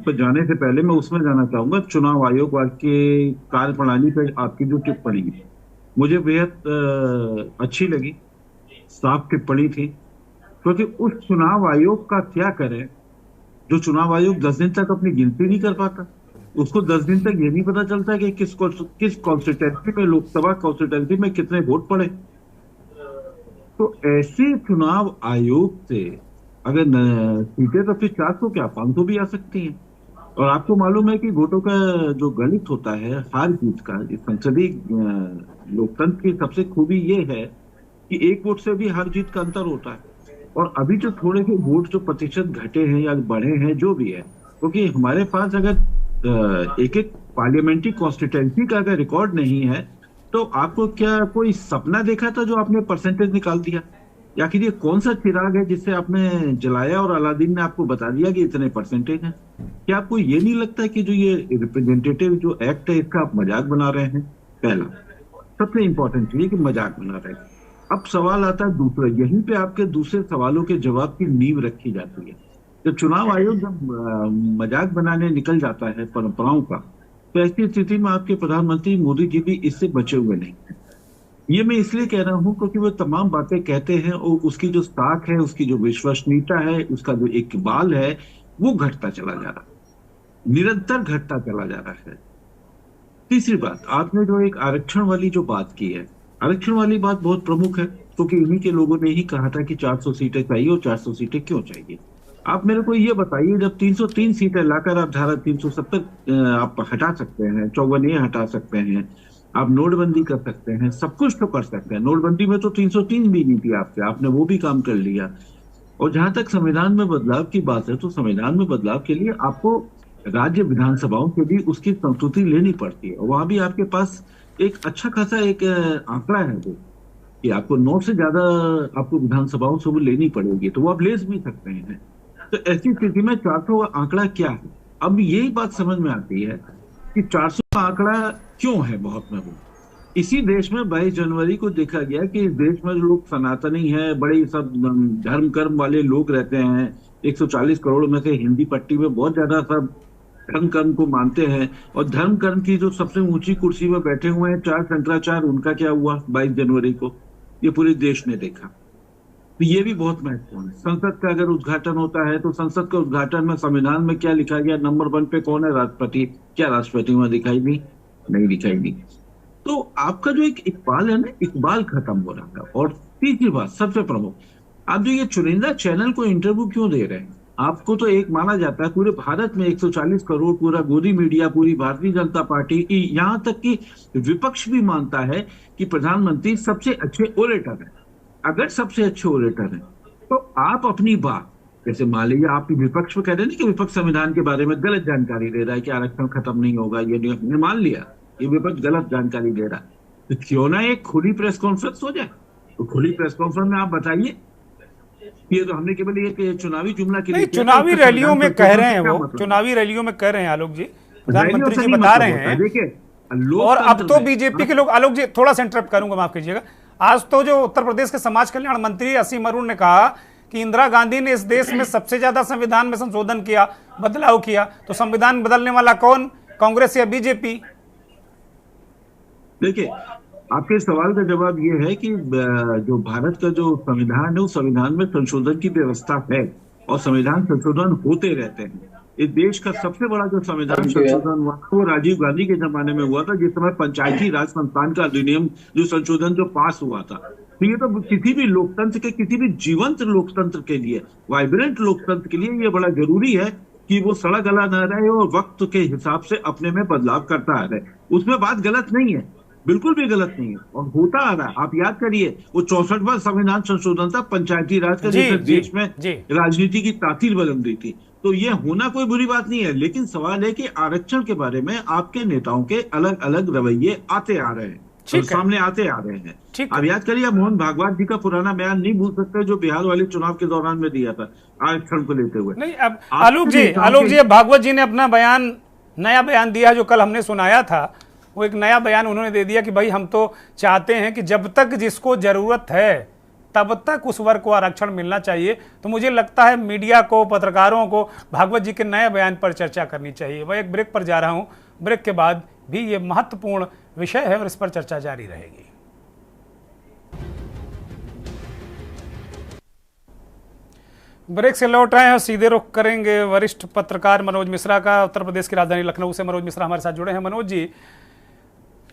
पर जाने से पहले मैं उसमें जाना चाहूंगा, चुनाव आयोग की कार्य प्रणाली पर आपकी जो टिप्पणी मुझे बेहद अच्छी लगी, साफ टिप्पणी थी। क्योंकि उस चुनाव आयोग का क्या करें जो चुनाव आयोग 10 दिन तक अपनी गिनती नहीं कर पाता, उसको 10 दिन तक ये नहीं पता चलता कि किस कॉन्स्टिट्यूंसी में, लोकसभा कॉन्स्टिट्यूंसी में कितने वोट पड़े। तो ऐसे चुनाव आयोग से अगर सीटें तो फिर 400 क्या 500 भी आ सकती हैं। और आपको मालूम है कि वोटों का जो गणित होता है, हार जीत का, संसदीय लोकतंत्र की सबसे खूबी ये है कि एक वोट से भी हार जीत का अंतर होता है। और अभी जो थोड़े से वोट जो प्रतिशत घटे हैं या बढ़े हैं, जो भी है, क्योंकि हमारे पास अगर एक पार्लियामेंट्री कॉन्स्टिट्यूंसी का अगर रिकॉर्ड नहीं है, तो आपको क्या कोई सपना देखा था जो आपने परसेंटेज निकाल दिया? या कि ये कौन सा चिराग है जिससे आपने जलाया और अलादीन ने आपको बता दिया कि इतने परसेंटेज है? क्या आपको ये नहीं लगता कि जो ये रिप्रेजेंटेटिव जो एक्ट है इसका आप मजाक बना रहे हैं? पहला, सबसे इंपॉर्टेंट ये कि मजाक बना रहे हैं। अब सवाल आता है दूसरा, यहीं पे आपके दूसरे सवालों के जवाब की नींव रखी जाती है। जब चुनाव आयोग जब मजाक बनाने निकल जाता है परंपराओं का, तो ऐसी स्थिति में आपके प्रधानमंत्री मोदी जी भी इससे बचे हुए नहीं हैं। ये मैं इसलिए कह रहा हूं क्योंकि वो तमाम बातें कहते हैं और उसकी जो साख है, उसकी जो विश्वसनीयता है, उसका जो इकबाल है, वो घटता चला जा रहा है, निरंतर घटता चला जा रहा है। तीसरी बात, आपने जो एक आरक्षण वाली जो बात की है, आरक्षण वाली बात बहुत प्रमुख है क्योंकि इन्हीं के लोगों ने ही कहा था कि 400 सीटें चाहिए और 400 सीटें क्यों चाहिए। आप मेरे को ये बताइए, जब 303 सीटें लाकर आप धारा 370 आप हटा सकते हैं, 54A हटा सकते हैं, आप नोटबंदी कर सकते हैं, सब कुछ तो कर सकते हैं। नोटबंदी में तो 303 भी नहीं थी आपसे, आपने वो भी काम कर लिया। और जहां तक संविधान में बदलाव की बात है, तो संविधान में बदलाव के लिए आपको राज्य विधानसभाओं के भी उसकी संस्तुति लेनी पड़ती है। वहां भी आपके पास एक अच्छा खासा एक आंकड़ा है वो कि आपको 9 से ज्यादा आपको विधानसभाओं से वो लेनी पड़ेगी, तो वो आप ले भी सकते हैं। तो ऐसी स्थिति में 400 का आंकड़ा क्या है? अब यही बात समझ में आती है कि 400 का आंकड़ा क्यों है बहुत महत्वपूर्ण। इसी देश में 22 जनवरी को देखा गया कि इस देश में लोग सनातनी हैं, बड़े सब धर्म कर्म वाले लोग रहते हैं। 140 करोड़ में से हिंदी पट्टी में बहुत ज्यादा सब धर्म कर्म को मानते हैं, और धर्म कर्म की जो सबसे ऊंची कुर्सी में बैठे हुए हैं 4 शंकराचार्य, उनका क्या हुआ 22 जनवरी को? ये पूरे देश ने देखा। तो ये भी बहुत महत्वपूर्ण है। संसद का अगर उद्घाटन होता है तो संसद के उद्घाटन में संविधान में क्या लिखा गया? नंबर 1 पे कौन है? राष्ट्रपति। क्या राष्ट्रपति वहां दिखाई दी? नहीं दिखाई दी। तो आपका जो एक इकबाल है ना, इकबाल खत्म हो रहा था। और तीसरी बात सबसे प्रमुख, आप जो ये चुनिंदा चैनल को इंटरव्यू क्यों दे रहे हैं? आपको तो एक माना जाता है पूरे भारत में 140 करोड़ पूरा गोदी मीडिया, पूरी भारतीय जनता पार्टी की, यहां तक कि विपक्ष भी मानता है कि प्रधानमंत्री सबसे अच्छे ओरेटर है। अगर सबसे अच्छे ओरेटर हैं तो आप अपनी बात, जैसे मान लीजिए आप विपक्ष में कह रहे हैं कि विपक्ष संविधान के बारे में गलत जानकारी दे रहा है कि आरक्षण खत्म नहीं होगा, ये नहीं, हमने मान लिया ये विपक्ष गलत जानकारी दे रहा है, तो क्यों ना एक खुली प्रेस कॉन्फ्रेंस हो जाए? तो खुली प्रेस कॉन्फ्रेंस में आप बताइए। ये तो हमने केवल एक चुनावी जुमला के लिए, चुनावी रैलियों में कह रहे हैं, वो चुनावी रैलियों में कह रहे हैं आलोक जी, प्रधानमंत्री जी बता रहे हैं। देखिए, और अब तो बीजेपी के लोग, आलोक जी थोड़ा सा इंटरप्ट करूंगा, माफ कीजिएगा। आज तो जो उत्तर प्रदेश के समाज कल्याण मंत्री असीम अरुण ने कहा कि इंदिरा गांधी ने इस देश में सबसे ज्यादा संविधान में संशोधन किया, बदलाव किया, तो संविधान बदलने वाला कौन, कांग्रेस या बीजेपी? देखिए, आपके सवाल का जवाब यह है कि जो भारत का जो संविधान है उस संविधान में संशोधन की व्यवस्था है और संविधान संशोधन होते रहते हैं। इस देश का सबसे बड़ा जो संविधान संशोधन हुआ वो राजीव गांधी के जमाने में हुआ था, जिस समय पंचायती राज संस्थान का अधिनियम जो संशोधन जो पास हुआ था। तो ये तो किसी भी लोकतंत्र के, किसी भी जीवंत लोकतंत्र के लिए, वाइब्रेंट लोकतंत्र के लिए ये बड़ा जरूरी है कि वो सड़ा गला न रहे और वक्त के हिसाब से अपने में बदलाव करता रहे। उसमें बात गलत नहीं है, बिल्कुल भी गलत नहीं है, और होता आ रहा है। आप याद करिए वो 64वां संविधान संशोधन था पंचायती राज का, जिससे देश में राजनीति की तासीर बदल रही थी। तो ये होना कोई बुरी बात नहीं है, लेकिन सवाल है कि आरक्षण के बारे में आपके नेताओं के अलग अलग रवैये आते आ रहे हैं, सामने आते आ रहे हैं। अब याद करिए, आप मोहन भागवत जी का पुराना बयान नहीं भूल सकते जो बिहार वाले चुनाव के दौरान में दिया था आरक्षण को लेते हुए। नहीं, अब आलोक जी भागवत जी ने अपना बयान, नया बयान दिया जो कल हमने सुनाया था, वो एक नया बयान उन्होंने दे दिया कि भाई हम तो चाहते हैं कि जब तक जिसको जरूरत है तब तक उस वर्ग को आरक्षण मिलना चाहिए। तो मुझे लगता है मीडिया को, पत्रकारों को भागवत जी के नए बयान पर चर्चा करनी चाहिए। मैं एक ब्रेक पर जा रहा हूं, ब्रेक के बाद भी ये महत्वपूर्ण विषय है और इस पर चर्चा जारी रहेगी। ब्रेक से लौट आए हैं और सीधे रुख करेंगे वरिष्ठ पत्रकार मनोज मिश्रा का। उत्तर प्रदेश की राजधानी लखनऊ से मनोज मिश्रा हमारे साथ जुड़े हैं। मनोज जी,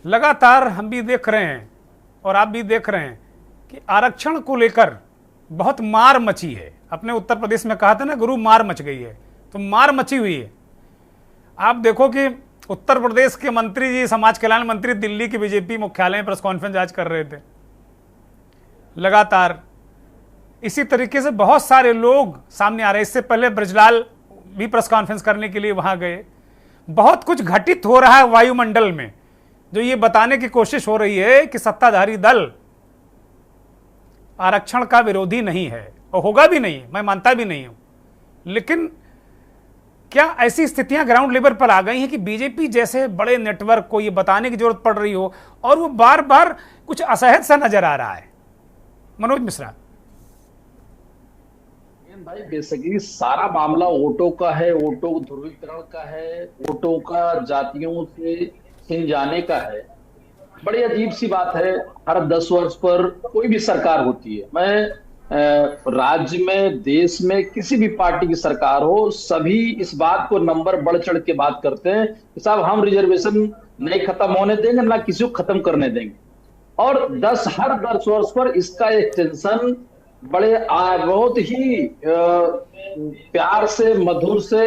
लगातार हम भी देख रहे हैं और आप भी देख रहे हैं कि आरक्षण को लेकर बहुत मार मची है। अपने उत्तर प्रदेश में कहा था ना, गुरु मार मच गई है, तो मार मची हुई है। आप देखो कि उत्तर प्रदेश के मंत्री जी, समाज कल्याण मंत्री, दिल्ली के बीजेपी मुख्यालय में प्रेस कॉन्फ्रेंस आज कर रहे थे। लगातार इसी तरीके से बहुत सारे लोग सामने आ रहे हैं। इससे पहले ब्रजलाल भी प्रेस कॉन्फ्रेंस करने के लिए वहां गए। बहुत कुछ घटित हो रहा है वायुमंडल में, जो ये बताने की कोशिश हो रही है कि सत्ताधारी दल आरक्षण का विरोधी नहीं है और होगा भी नहीं, मैं मानता भी नहीं हूं। लेकिन क्या ऐसी स्थितियां ग्राउंड लेवल पर आ गई हैं कि बीजेपी जैसे बड़े नेटवर्क को ये बताने की जरूरत पड़ रही हो और वो बार बार कुछ असहज सा नजर आ रहा है? मनोज मिश्रा भाई, बेसिकली सारा मामला वोटों का है, वोटों ध्रुवीकरण का है, वोटों का जातियों से छिन जाने का है। बड़ी अजीब सी बात है, हर 10 वर्ष पर कोई भी सरकार होती है, मैं राज्य में देश में किसी भी पार्टी की सरकार हो, सभी इस बात को नंबर बढ़ चढ़ के बात करते हैं कि साहब हम रिजर्वेशन नहीं खत्म होने देंगे, ना किसी को खत्म करने देंगे। और हर 10 वर्ष पर इसका एक्सटेंशन बड़े बहुत ही प्यार से, मधुर से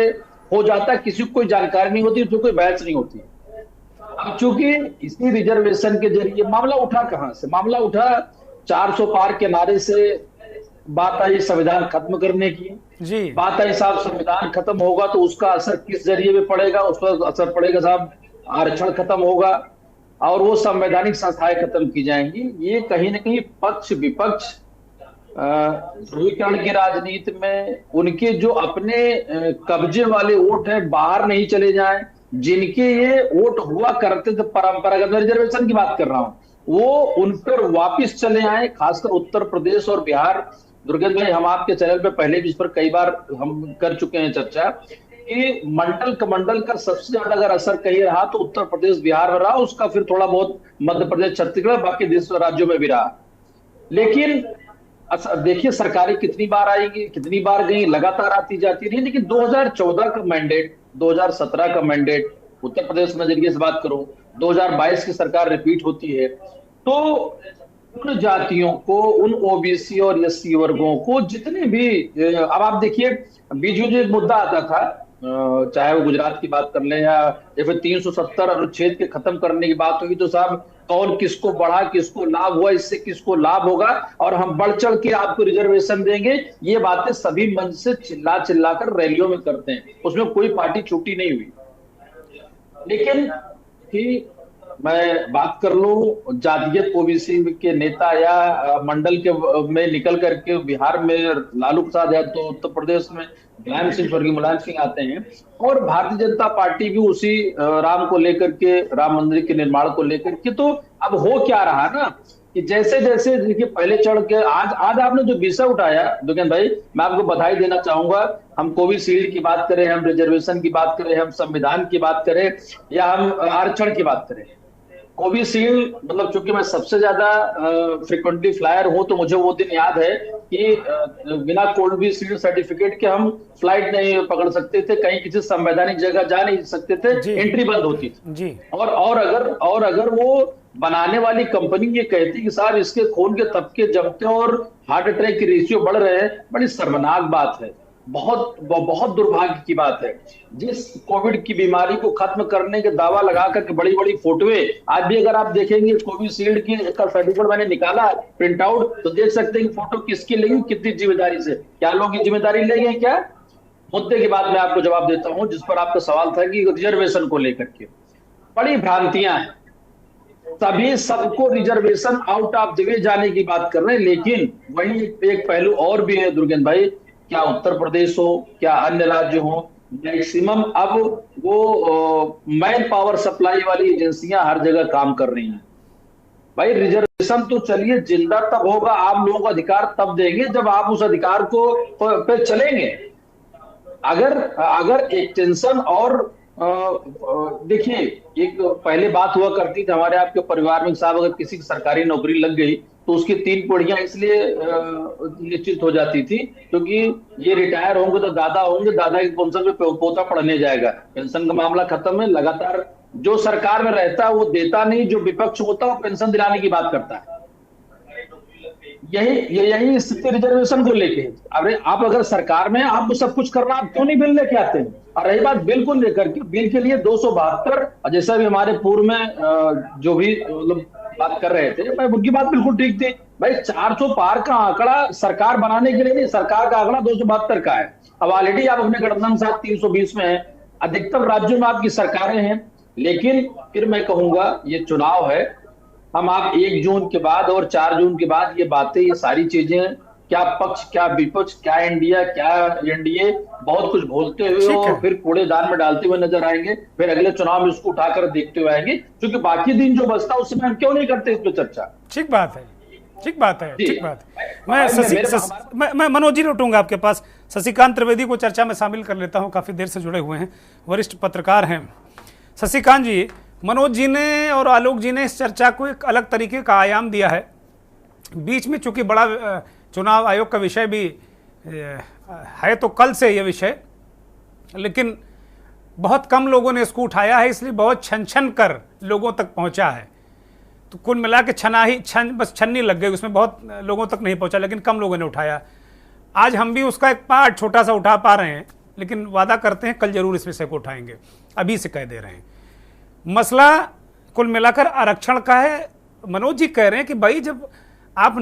हो जाता है, किसी को कोई जानकारी नहीं होती, तो कोई बहस नहीं होती। अब चूंकि इसी रिजर्वेशन के जरिए मामला उठा, कहां से मामला उठा? 400 पार के नारे से बात आई संविधान खत्म करने की जी। बात आई साहब संविधान खत्म होगा तो उसका असर किस जरिए में पड़ेगा? उस पर असर पड़ेगा साहब आरक्षण खत्म होगा और वो संवैधानिक संस्थाएं खत्म की जाएंगी। ये कहीं ना कहीं पक्ष विपक्ष ध्रुवीकरण की राजनीति में उनके जो अपने कब्जे वाले वोट हैं बाहर नहीं चले जाएं, जिनके ये वोट हुआ करते थे परंपरागत, रिजर्वेशन की बात कर रहा हूं, वो उन पर वापिस चले आए, खासकर उत्तर प्रदेश और बिहार। दुर्गेश भाई, हम आपके चैनल पे पहले भी इस पर कई बार हम कर चुके हैं चर्चा कि मंडल कमंडल का सबसे ज्यादा अगर असर कहीं रहा तो उत्तर प्रदेश बिहार में रहा, उसका फिर थोड़ा बहुत मध्य प्रदेश छत्तीसगढ़ बाकी देश राज्यों में भी रहा। लेकिन देखिए सरकारें कितनी बार आएंगी, कितनी बार गई, लगातार आती जाती रही। लेकिन 2014 का मैंडेट, 2017 का मैंडेट, उत्तर प्रदेश में नजरिए से बात करूं, 2022 की सरकार रिपीट होती है, तो उन जातियों को, उन ओबीसी और एससी वर्गों को जितने भी, अब आप देखिए बीच में जो एक मुद्दा आता था, चाहे वो गुजरात की बात कर लें या फिर 370 अनुच्छेद के खत्म करने की बात होगी, तो साहब कौन किसको बढ़ा, किसको लाभ हुआ, इससे किसको लाभ होगा और हम बढ़ चढ़ के आपको रिजर्वेशन देंगे, ये बातें सभी मंच से चिल्ला चिल्ला कर रैलियों में करते हैं, उसमें कोई पार्टी छूटी नहीं हुई। लेकिन कि मैं बात कर लूं जातीय ओबीसी के नेता या मंडल के में निकल करके बिहार में लालू प्रसाद यादव, तो उत्तर प्रदेश में स्वर्गीय मुलायम सिंह आते हैं, और भारतीय जनता पार्टी भी उसी राम को लेकर के, राम मंदिर के निर्माण को लेकर के। तो अब हो क्या रहा ना कि जैसे जैसे देखिए पहले चढ़ के आज आपने जो विषय उठाया दुर्गेश भाई, मैं आपको बधाई देना चाहूंगा। हम कोविशील्ड की बात करें, हम रिजर्वेशन की बात करें, हम संविधान की बात करें या हम आरक्षण की बात करें, कोविशील्ड मतलब चूंकि मैं सबसे ज्यादा फ्रिक्वेंटली फ्लायर हूं, तो मुझे वो दिन याद है कि बिना कोविशील्ड सर्टिफिकेट के हम फ्लाइट नहीं पकड़ सकते थे, कहीं किसी संवैधानिक जगह जा नहीं सकते थे, एंट्री बंद होती थी जी। और अगर वो बनाने वाली कंपनी ये कहती कि साहब इसके खून के तबके जमते और हार्ट अटैक की रेशियो बढ़ रहे हैं, बड़ी शर्मनाक बात है, बहुत दुर्भाग्य की बात है। जिस कोविड की बीमारी को खत्म करने के दावा लगा करके बड़ी बड़ी फोटोएं, आज भी अगर आप देखेंगे कोविशील्ड की सर्टिफिकेट मैंने निकाला प्रिंट आउट, तो देख सकते हैं कि फोटो किसकी लगी, कितनी जिम्मेदारी से, क्या लोग ये जिम्मेदारी ले गए क्या? मुद्दे के बाद मैं आपको जवाब देता हूं जिस पर आपका सवाल था कि रिजर्वेशन को लेकर के बड़ी भ्रांतियां हैं, सभी सबको reservation out of the way जाने की बात कर रहे हैं। लेकिन वही एक पहलू और भी है दुर्गेश भाई, क्या उत्तर प्रदेश हो, क्या अन्य राज्य हो, मैक्सिमम अब वो मैन पावर सप्लाई वाली एजेंसियां हर जगह काम कर रही हैं। भाई रिजर्वेशन तो चलिए जिंदा तब होगा, आप लोगों को अधिकार तब देंगे जब आप उस अधिकार को पे चलेंगे। अगर एक्सटेंशन और देखिए एक पहले बात हुआ करती थी हमारे आपके परिवार में, साहब अगर किसी की सरकारी नौकरी लग गई तो उसकी 3 पीढ़ियां इसलिए निश्चित हो जाती थी क्योंकि ये रिटायर होंगे तो दादा होंगे, दादा की पेंशन में पोता पढ़ने जाएगा, पेंशन का मामला खत्म है। लगातार जो सरकार में रहता है वो देता नहीं, जो विपक्ष होता है वो पेंशन दिलाने की बात करता है। यही स्थिति रिजर्वेशन को लेके। अरे आप अगर सरकार में आपको सब कुछ करना, आप क्यों नहीं बिल लेके आते हैं? और रही बात बिल को लेकर के, बिल के लिए 272, जैसा भी हमारे पूर्व में जो भी मतलब बात कर रहे थे, मैं उनकी बात बिल्कुल ठीक थी। भाई 400 पार का आंकड़ा सरकार बनाने के लिए नहीं, सरकार का आंकड़ा 272 का है। अब ऑलरेडी आप अपने गठबंधन साथ 320 में है, अधिकतर राज्यों में आपकी सरकारें हैं। लेकिन फिर मैं कहूंगा ये चुनाव है, हम आप 1 जून के बाद और 4 जून के बाद ये बातें, ये सारी चीजें क्या पक्ष, क्या विपक्ष, क्या इंडिया, क्या एनडीए, बहुत कुछ बोलते हुए ठीक है। और फिर कूड़ेदान में डालते हुए नजर आएंगे, फिर अगले चुनाव में उसको उठाकर देखते हुए आएंगे, क्योंकि बाकी दिन जो बचता है उसमें हम क्यों नहीं करते इस पर चर्चा। ठीक बात है, ठीक बात है, जी। ठीक बात है। मैं मनोज जी लौटूंगा आपके पास। शशिकांत त्रिवेदी को चर्चा में शामिल कर लेता हूं, काफी देर से जुड़े हुए हैं, वरिष्ठ पत्रकार हैं। शशिकांत जी, मनोज जी ने और आलोक जी ने इस चर्चा को एक अलग तरीके का आयाम दिया है। बीच में चूंकि बड़ा चुनाव आयोग का विषय भी है, तो कल से ये विषय, लेकिन बहुत कम लोगों ने इसको उठाया है, इसलिए बहुत छन छन कर लोगों तक पहुंचा है। तो कुल मिला के बस छन्नी लग गई, उसमें बहुत लोगों तक नहीं पहुंचा, लेकिन कम लोगों ने उठाया। आज हम भी उसका एक पार्ट छोटा सा उठा पा रहे हैं, लेकिन वादा करते हैं कल जरूर इस विषय को उठाएंगे, अभी से कह दे रहे हैं। मसला कुल मिलाकर आरक्षण का है। मनोज जी कह रहे हैं कि भाई जब आप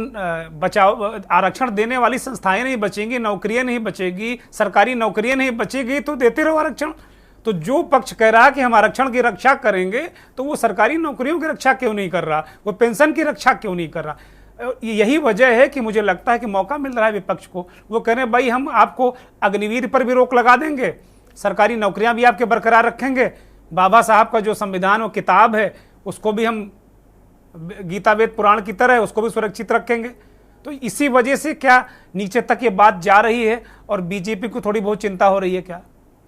बचाओ, आरक्षण देने वाली संस्थाएं नहीं बचेंगी, नौकरियां नहीं बचेगी, सरकारी नौकरियां नहीं बचेगी, तो देते रहो आरक्षण। तो जो पक्ष कह रहा है कि हम आरक्षण की रक्षा करेंगे, तो वो सरकारी नौकरियों की रक्षा क्यों नहीं कर रहा, वो पेंशन की रक्षा क्यों नहीं कर रहा। यही वजह है कि मुझे लगता है कि मौका मिल रहा है विपक्ष को। वो कह रहे हैं भाई हम आपको अग्निवीर पर भी रोक लगा देंगे, सरकारी नौकरियां भी आपके बरकरार रखेंगे, बाबा साहब का जो संविधान और किताब है उसको भी हम गीता वेद पुराण की तरह उसको भी सुरक्षित रखेंगे। तो इसी वजह से क्या नीचे तक ये बात जा रही है और बीजेपी को थोड़ी बहुत चिंता हो रही है क्या,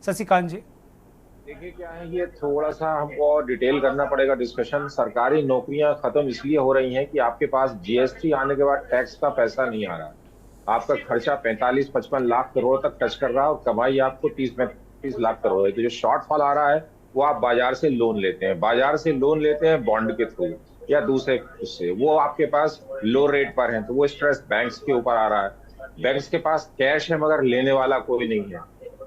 शशिकांत जी? देखिए क्या है, ये थोड़ा सा हमको और डिटेल करना पड़ेगा डिस्कशन। सरकारी नौकरियां खत्म इसलिए हो रही हैं कि आपके पास जीएसटी आने के बाद टैक्स का पैसा नहीं आ रहा। आपका खर्चा 45-55 लाख करोड़ तक टच कर रहा है और कमाई आपको 30-35 लाख करोड़ है। तो जो शॉर्टफॉल आ रहा है वो आप बाजार से लोन लेते हैं, बॉन्ड के थ्रू या दूसरे उससे, वो आपके पास लो रेट पर है, तो वो स्ट्रेस बैंक्स के ऊपर आ रहा है। बैंक्स के पास कैश है मगर लेने वाला कोई नहीं है।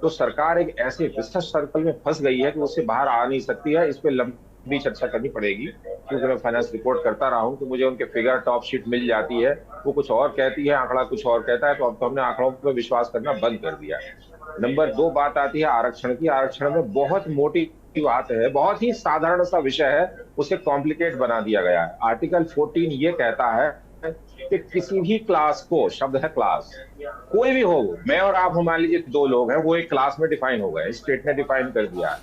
तो सरकार एक ऐसे विशेष सर्कल में फंस गई है कि उससे बाहर आ नहीं सकती है। इस पे लंबी चर्चा करनी पड़ेगी, क्योंकि मैं फाइनेंस रिपोर्ट करता रहा हूं तो मुझे उनके फिगर टॉप शीट मिल जाती है, वो कुछ और कहती है, आंकड़ा कुछ और कहता है। तो अब तो हमने आंकड़ों पर विश्वास करना बंद कर दिया है। नंबर 2 बात आती है आरक्षण की। आरक्षण में बहुत मोटी बात है, बहुत ही साधारण सा विषय है, उसे कॉम्प्लिकेट बना दिया गया है। आर्टिकल 14 ये कहता है कि किसी भी क्लास को, शब्द है क्लास, कोई भी हो, मैं और आप मान लीजिए 2 लोग हैं, वो एक क्लास में डिफाइन हो गए, स्टेट ने डिफाइन कर दिया है,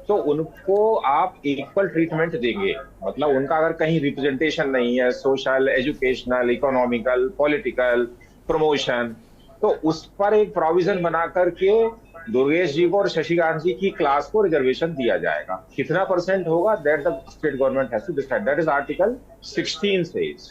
तो उनको आप इक्वल ट्रीटमेंट देंगे। मतलब उनका अगर कहीं रिप्रेजेंटेशन नहीं है, social, educational, economical, political, promotion, तो उस पर एक प्रोविजन बना करके दुर्गेश जी को और शशिकांत जी की क्लास को रिजर्वेशन दिया जाएगा। कितना % होगा, that the state government has to decide. That is article 16 says.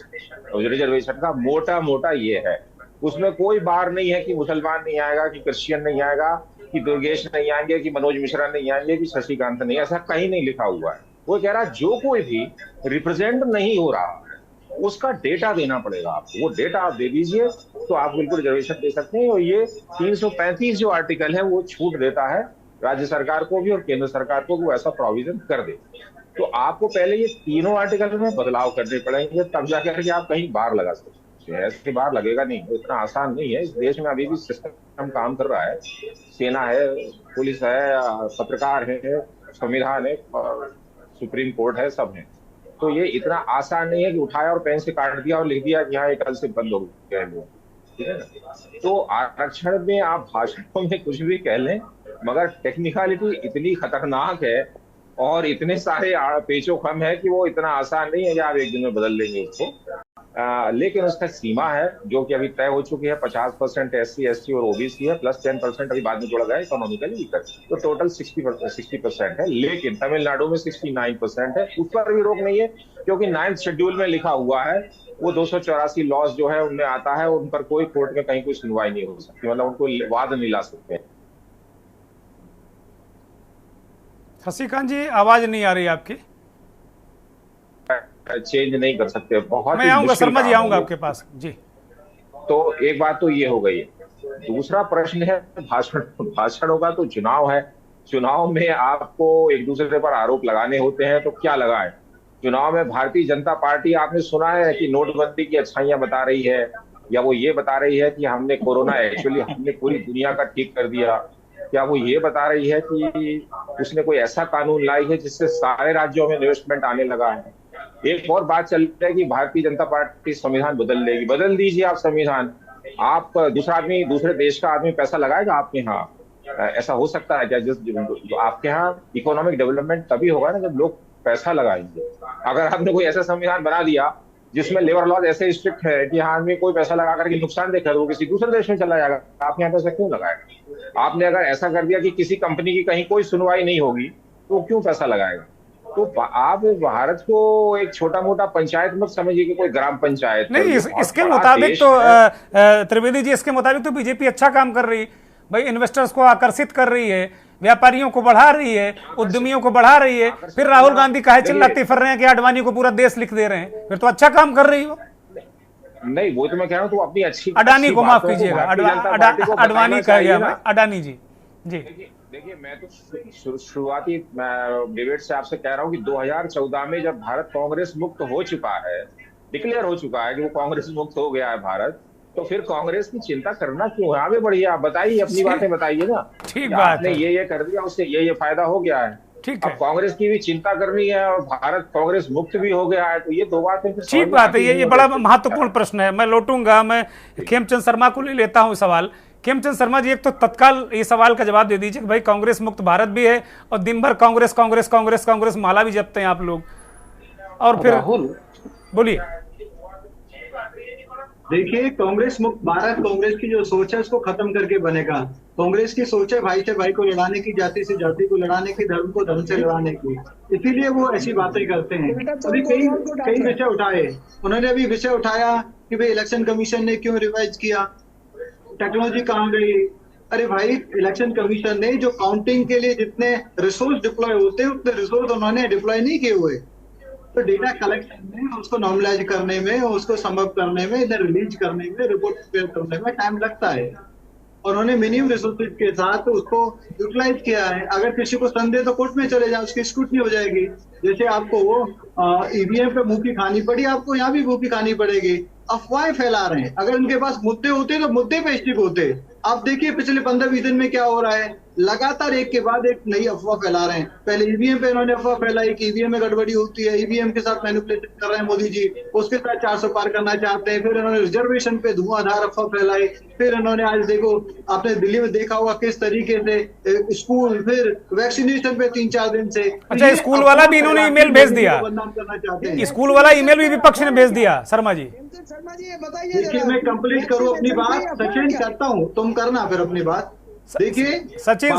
Reservation का मोटा मोटा ये है, उसमें कोई बार नहीं है कि मुसलमान नहीं आएगा, कि क्रिश्चियन नहीं आएगा, कि दुर्गेश नहीं आएंगे, कि मनोज मिश्रा नहीं आएंगे, कि शशिकांत नहीं, ऐसा कहीं नहीं लिखा हुआ है। वो कह रहा है जो कोई भी रिप्रेजेंट नहीं हो रहा उसका डेटा देना पड़ेगा आपको, वो डेटा आप दे दीजिए तो आप बिल्कुल रिजर्वेशन दे सकते हैं। और ये 335 जो आर्टिकल है वो छूट देता है राज्य सरकार को भी और केंद्र सरकार को भी, ऐसा प्रोविजन कर दे। तो आपको पहले ये तीनों आर्टिकल में बदलाव करने पड़ेंगे, तब जाकर के आप कहीं बार लगा सकते हैं। ऐसे बार लगेगा नहीं, इतना आसान नहीं है। इस देश में अभी भी सिस्टम काम कर रहा है, सेना है, पुलिस है, पत्रकार है, संविधान है, सुप्रीम कोर्ट है, सब है। तो ये इतना आसान नहीं है कि उठाया और पेन से काट दिया और लिख दिया कि यहाँ कल से बंद हो गया है, ठीक है ना। तो आरक्षण में आप भाषणों में कुछ भी कह लें, मगर टेक्निकलिटी इतनी खतरनाक है और इतने सारे पेचो खम है कि वो इतना आसान नहीं है कि आप एक दिन में बदल लेंगे उसको। लेकिन उसका सीमा है जो कि अभी तय हो चुकी है। 50% SC ST और OBC है, प्लस 10% अभी बाद में जोड़ा गया है इकोनॉमिकली वीकर, तो टोटल 60% है। लेकिन तमिलनाडु में 69% है, उस पर भी रोक नहीं है, क्योंकि 9th शेड्यूल में लिखा हुआ है वो 284 लॉज जो है उनमें आता है, उन पर कोई कोर्ट में कहीं कोई सुनवाई नहीं हो सकती, मतलब उनको वाद नहीं ला सकते। शशिकांत जी, आवाज नहीं आ रही आपकी, चेंज नहीं कर सकते। बहुत मैं आऊंगा, शर्मा जी आऊंगा आपके पास जी। तो एक बात तो ये हो गई। दूसरा प्रश्न है भाषणों का। तो चुनाव है, चुनाव में आपको एक दूसरे पर आरोप लगाने होते हैं, तो क्या लगाएं। चुनाव में भारतीय जनता पार्टी, आपने सुना है कि नोटबंदी की अच्छाइयां बता रही है, या वो ये बता रही है कि हमने कोरोना एक्चुअली हमने पूरी दुनिया का ठीक कर दिया, क्या वो ये बता रही है कि उसने कोई ऐसा कानून लाई है जिससे सारे राज्यों में इन्वेस्टमेंट आने लगा है। एक और बात चल रही है कि भारतीय जनता पार्टी संविधान बदल लेगी। बदल दीजिए आप संविधान, आप दूसरा आदमी, दूसरे देश का आदमी पैसा लगाएगा आपके यहाँ? ऐसा हो सकता है क्या? जिस आपके यहाँ इकोनॉमिक डेवलपमेंट तभी होगा ना जब लोग पैसा लगाएंगे। अगर आपने कोई ऐसा संविधान बना दिया जिसमें लेबर लॉज ऐसे स्ट्रिक्ट है कि यहाँ आदमी कोई पैसा लगा करके नुकसान देखा तो वो किसी दूसरे देश में चला जाएगा, आपके यहाँ पैसा क्यों लगाएगा? आपने अगर ऐसा कर दिया कि किसी कंपनी की कहीं कोई सुनवाई नहीं होगी तो क्यों पैसा लगाएगा? तो आप भारत को एक छोटा मोटा पंचायत मत समझिए कि कोई ग्राम पंचायत नहीं। इसके मुताबिक तो त्रिवेदी जी, इसके मुताबिक तो बीजेपी अच्छा काम कर रही, भाई इन्वेस्टर्स को आकर्षित कर रही है, व्यापारियों को बढ़ा रही है, उद्यमियों को बढ़ा रही है। फिर राहुल गांधी काहे चिल्लाते फिर रहे हैं कि अडवाणी को पूरा देश लिख दे रहे हैं? फिर तो अच्छा काम कर रही हो। नहीं, वो तो मैं कह रहा हूँ, तो अपनी अच्छी अडानी को माफ कीजिएगा, अडवाणी कह गया मैं, अडानी जी। जी देखिए, मैं तो शुरुआती डिबेट से आपसे कह रहा हूँ कि 2014 में जब भारत कांग्रेस मुक्त हो चुका है, डिक्लेयर हो चुका है कि वो कांग्रेस मुक्त हो गया है भारत, तो फिर कांग्रेस की चिंता करना क्यों है? आगे बढ़िए, आप बताइए, अपनी बातें बताइए ना। ठीक बात आपने ये कर दिया, उससे ये फायदा हो गया है। ठीक है, अब कांग्रेस की भी चिंता करनी है और भारत कांग्रेस मुक्त भी हो गया है, तो ये दो बातें ठीक बात है। ये बड़ा महत्वपूर्ण प्रश्न है। मैं लौटूंगा, मैं खेमचंद शर्मा को ले लेता हूँ सवाल। खेमचंद शर्मा जी, एक तो तत्काल ये सवाल का जवाब दे दीजिए कि भाई कांग्रेस मुक्त भारत भी है और दिन भर कांग्रेस कांग्रेस कांग्रेस कांग्रेस माला भी जपते हैं आप लोग, और फिर बोलिए। देखिए, कांग्रेस मुक्त भारत, कांग्रेस की जो सोच है उसको खत्म करके बनेगा। कांग्रेस की सोच है भाई से भाई को लड़ाने की, जाति से जाति को लड़ाने की, धर्म को धर्म से लड़ाने की, इसीलिए वो ऐसी बातें करते हैं। अभी कई विषय उठाए उन्होंने, अभी विषय उठाया कि भाई इलेक्शन कमीशन ने क्यों रिवाइज किया, टेक्नोलॉजी कहाँ गई। अरे भाई, इलेक्शन कमीशन ने जो काउंटिंग के लिए जितने रिसोर्स डिप्लॉय होते हैं उतने रिसोर्स उन्होंने डिप्लॉय नहीं किए हुए। तो डेटा कलेक्शन में, उसको नॉर्मलाइज करने में, उसको समअप करने में, इधर रिलीज करने में, रिपोर्ट प्रिपेयर करने में टाइम लगता है। और उन्होंने मिनिमम रिसोर्सेज के साथ उसको यूटिलाइज किया है। अगर किसी को संदेह तो कोर्ट में चले जाए, उसकी स्क्रूटनी हो जाएगी। जैसे आपको ईवीएम पे मुंह की खानी पड़ी, आपको यहाँ भी मुंह की खानी पड़ेगी। अफवाहें फैला रहे हैं। अगर उनके पास मुद्दे होते तो मुद्दे पे स्टिक होते। आप देखिए पिछले 15-20 दिन में क्या हो रहा है, लगातार एक के बाद एक नई अफवाह फैला रहे हैं। पहले ईवीएम पे इन्होंने अफवाह फैलाई कि ईवीएम में गड़बड़ी होती है, ईवीएम के साथ मैनिपुलेशन कर रहे हैं मोदी जी, उसके साथ 400 पार करना चाहते हैं। फिर इन्होंने रिजर्वेशन पे धुआंधार अफवाह फैलाई। फिर इन्होंने आज देखो, आपने दिल्ली में देखा होगा किस तरीके से स्कूल, फिर वैक्सीनेशन पे 3-4 दिन से। अच्छा, स्कूल वाला भी इन्होंने ईमेल भेज दिया, स्कूल वाला ईमेल भी विपक्ष ने भेज दिया। शर्मा जी बताइए, देखिए मैं कंप्लीट करूं अपनी बात, सचिन करता हूं, तुम करना फिर अपनी बात। देखिए, सचिन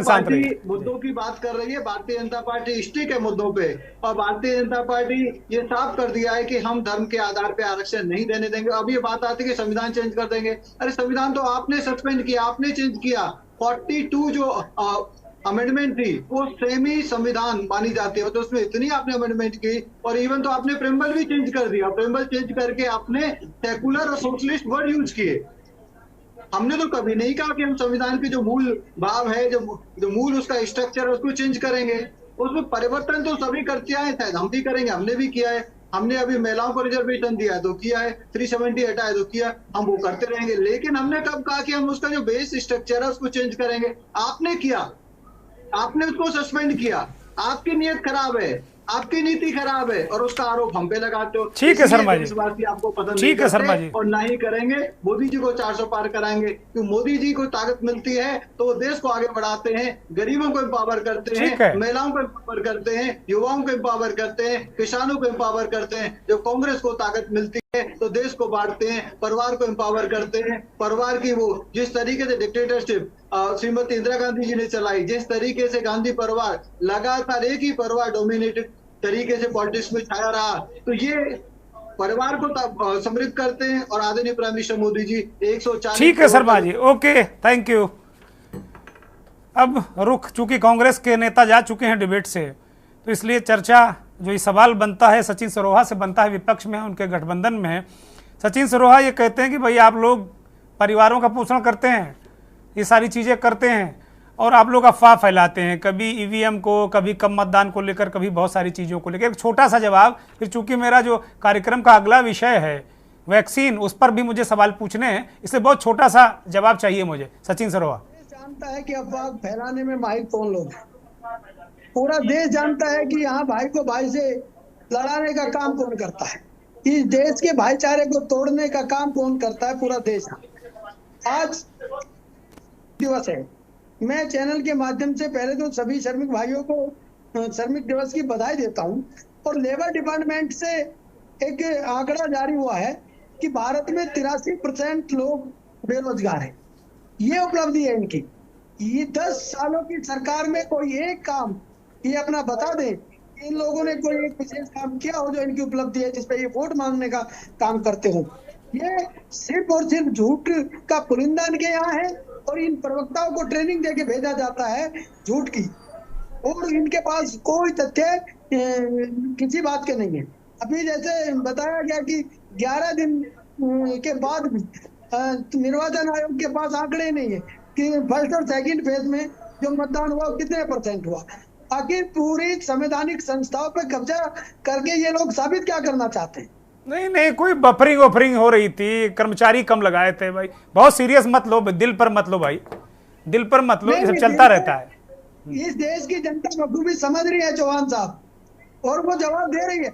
शांत रहिए। मुद्दों की बात कर रही है भारतीय जनता पार्टी, स्टिक है मुद्दों पे। और भारतीय जनता पार्टी ये साफ कर दिया है कि हम धर्म के आधार पे आरक्षण नहीं देने देंगे। अब ये बात आती है कि संविधान चेंज कर देंगे। अरे संविधान तो आपने सस्पेंड किया, आपने चेंज किया। 42 जो अमेंडमेंट थी वो सेमी संविधान मानी जाती है, तो उसमें इतनी आपने अमेंडमेंट की। और इवन तो आपने प्रेम्बल भी चेंज कर दिया। प्रेम्बल चेंज करके आपने सेकुलर और सोशलिस्ट वर्ड यूज किए। हमने तो कभी नहीं कहा कि हम संविधान के जो मूल भाव है, जो मूल उसका स्ट्रक्चर है, उसको चेंज करेंगे। उसमें परिवर्तन तो सभी करते आए, शायद हम भी करेंगे, हमने भी किया है। हमने अभी महिलाओं को रिजर्वेशन दिया है तो किया है, 370 हटाया तो किया, हम वो करते रहेंगे। लेकिन हमने कब कहा कि हम उसका जो बेस स्ट्रक्चर है उसको चेंज करेंगे? आपने किया, आपने उसको सस्पेंड किया। आपकी नीयत खराब है, आपकी नीति खराब है और उसका आरोप हम पे लगाते हो। ठीक है शर्मा जी, इस बात की आपको पसंद ठीक है शर्मा जी, और ना ही करेंगे। मोदी जी को 400 पार कराएंगे, क्योंकि मोदी जी को ताकत मिलती है तो वो देश को आगे बढ़ाते हैं, गरीबों को एम्पावर करते हैं, महिलाओं को एम्पावर करते हैं, युवाओं को एम्पावर करते हैं, किसानों को एम्पावर करते हैं। जब कांग्रेस को ताकत मिलती है तो देश को बांटते हैं, परिवार को एम्पावर करते हैं। परिवार की वो जिस तरीके से डिक्टेटरशिप श्रीमती इंदिरा गांधी जी ने चलाई, जिस तरीके से गांधी परिवार लगातार एक ही परिवार डोमिनेटेड तरीके से पॉलिटिक्स में छाया रहा, तो ये परिवार को समृद्ध करते हैं। और आदरणीय प्राइम मिनिस्टर मोदी जी 140। ठीक है Sharma ji, okay, thank you. अब रुख, चूंकि कांग्रेस के नेता जा चुके हैं डिबेट से, तो इसलिए चर्चा जो ये सवाल बनता है सचिन सरोहा से बनता है, विपक्ष में है, उनके गठबंधन में है। सचिन सरोहा ये कहते हैं कि भाई आप लोग परिवारों का पोषण करते हैं, ये सारी चीज़ें करते हैं और आप लोग अफवाह फैलाते हैं, कभी ईवीएम को, कभी कम मतदान को लेकर, कभी बहुत सारी चीज़ों को लेकर। एक छोटा सा जवाब, फिर चूंकि मेरा जो कार्यक्रम का अगला विषय है वैक्सीन, उस पर भी मुझे सवाल पूछने हैं, इसलिए बहुत छोटा सा जवाब चाहिए मुझे। सचिन सरोहा जानता है कि अफवाह फैलाने में माहिर कौन लोग हैं। पूरा देश जानता है कि यहाँ भाई को भाई से लड़ाने का काम कौन करता है। इस देश के भाईचारे को तोड़ने का काम कौन करता है? पूरा देश। आज दिवस है, मैं चैनल के माध्यम से पहले तो सभी श्रमिक भाइयों को श्रमिक दिवस की बधाई देता हूं। और लेबर डिपार्टमेंट से एक आंकड़ा जारी हुआ है कि भारत में 83% लोग बेरोजगार हैं। ये उपलब्धि है इनकी। ये 10 सालों की सरकार में कोई एक काम ये अपना बता दे, इन लोगों ने कोई एक विशेष काम किया हो जो इनकी उपलब्धि है, जिसपे ये वोट मांगने का काम करते हो। ये सिर्फ और सिर्फ झूठ का पुलिंदा इनके यहाँ है और इन प्रवक्ताओं को ट्रेनिंग देके भेजा जाता है झूठ की, और इनके पास कोई तथ्य किसी बात के नहीं है। अभी जैसे बताया गया कि 11 दिन के बाद भी निर्वाचन आयोग के पास आंकड़े नहीं है कि फर्स्ट और सेकंड फेज में जो मतदान हुआ कितने % हुआ। आखिर पूरी संवैधानिक संस्थाओं पर कब्जा करके ये लोग साबित क्या करना चाहते हैं? नहीं, कोई बफरिंग वफरिंग हो रही थी, कर्मचारी कम लगाए थे भाई। बहुत सीरियस मत लो, दिल पर मत लो भाई, दिल पर मत लो, ये सब चलता रहता है। इस देश की जनता बखूबी समझ रही है चौहान साहब, और वो जवाब दे रही है।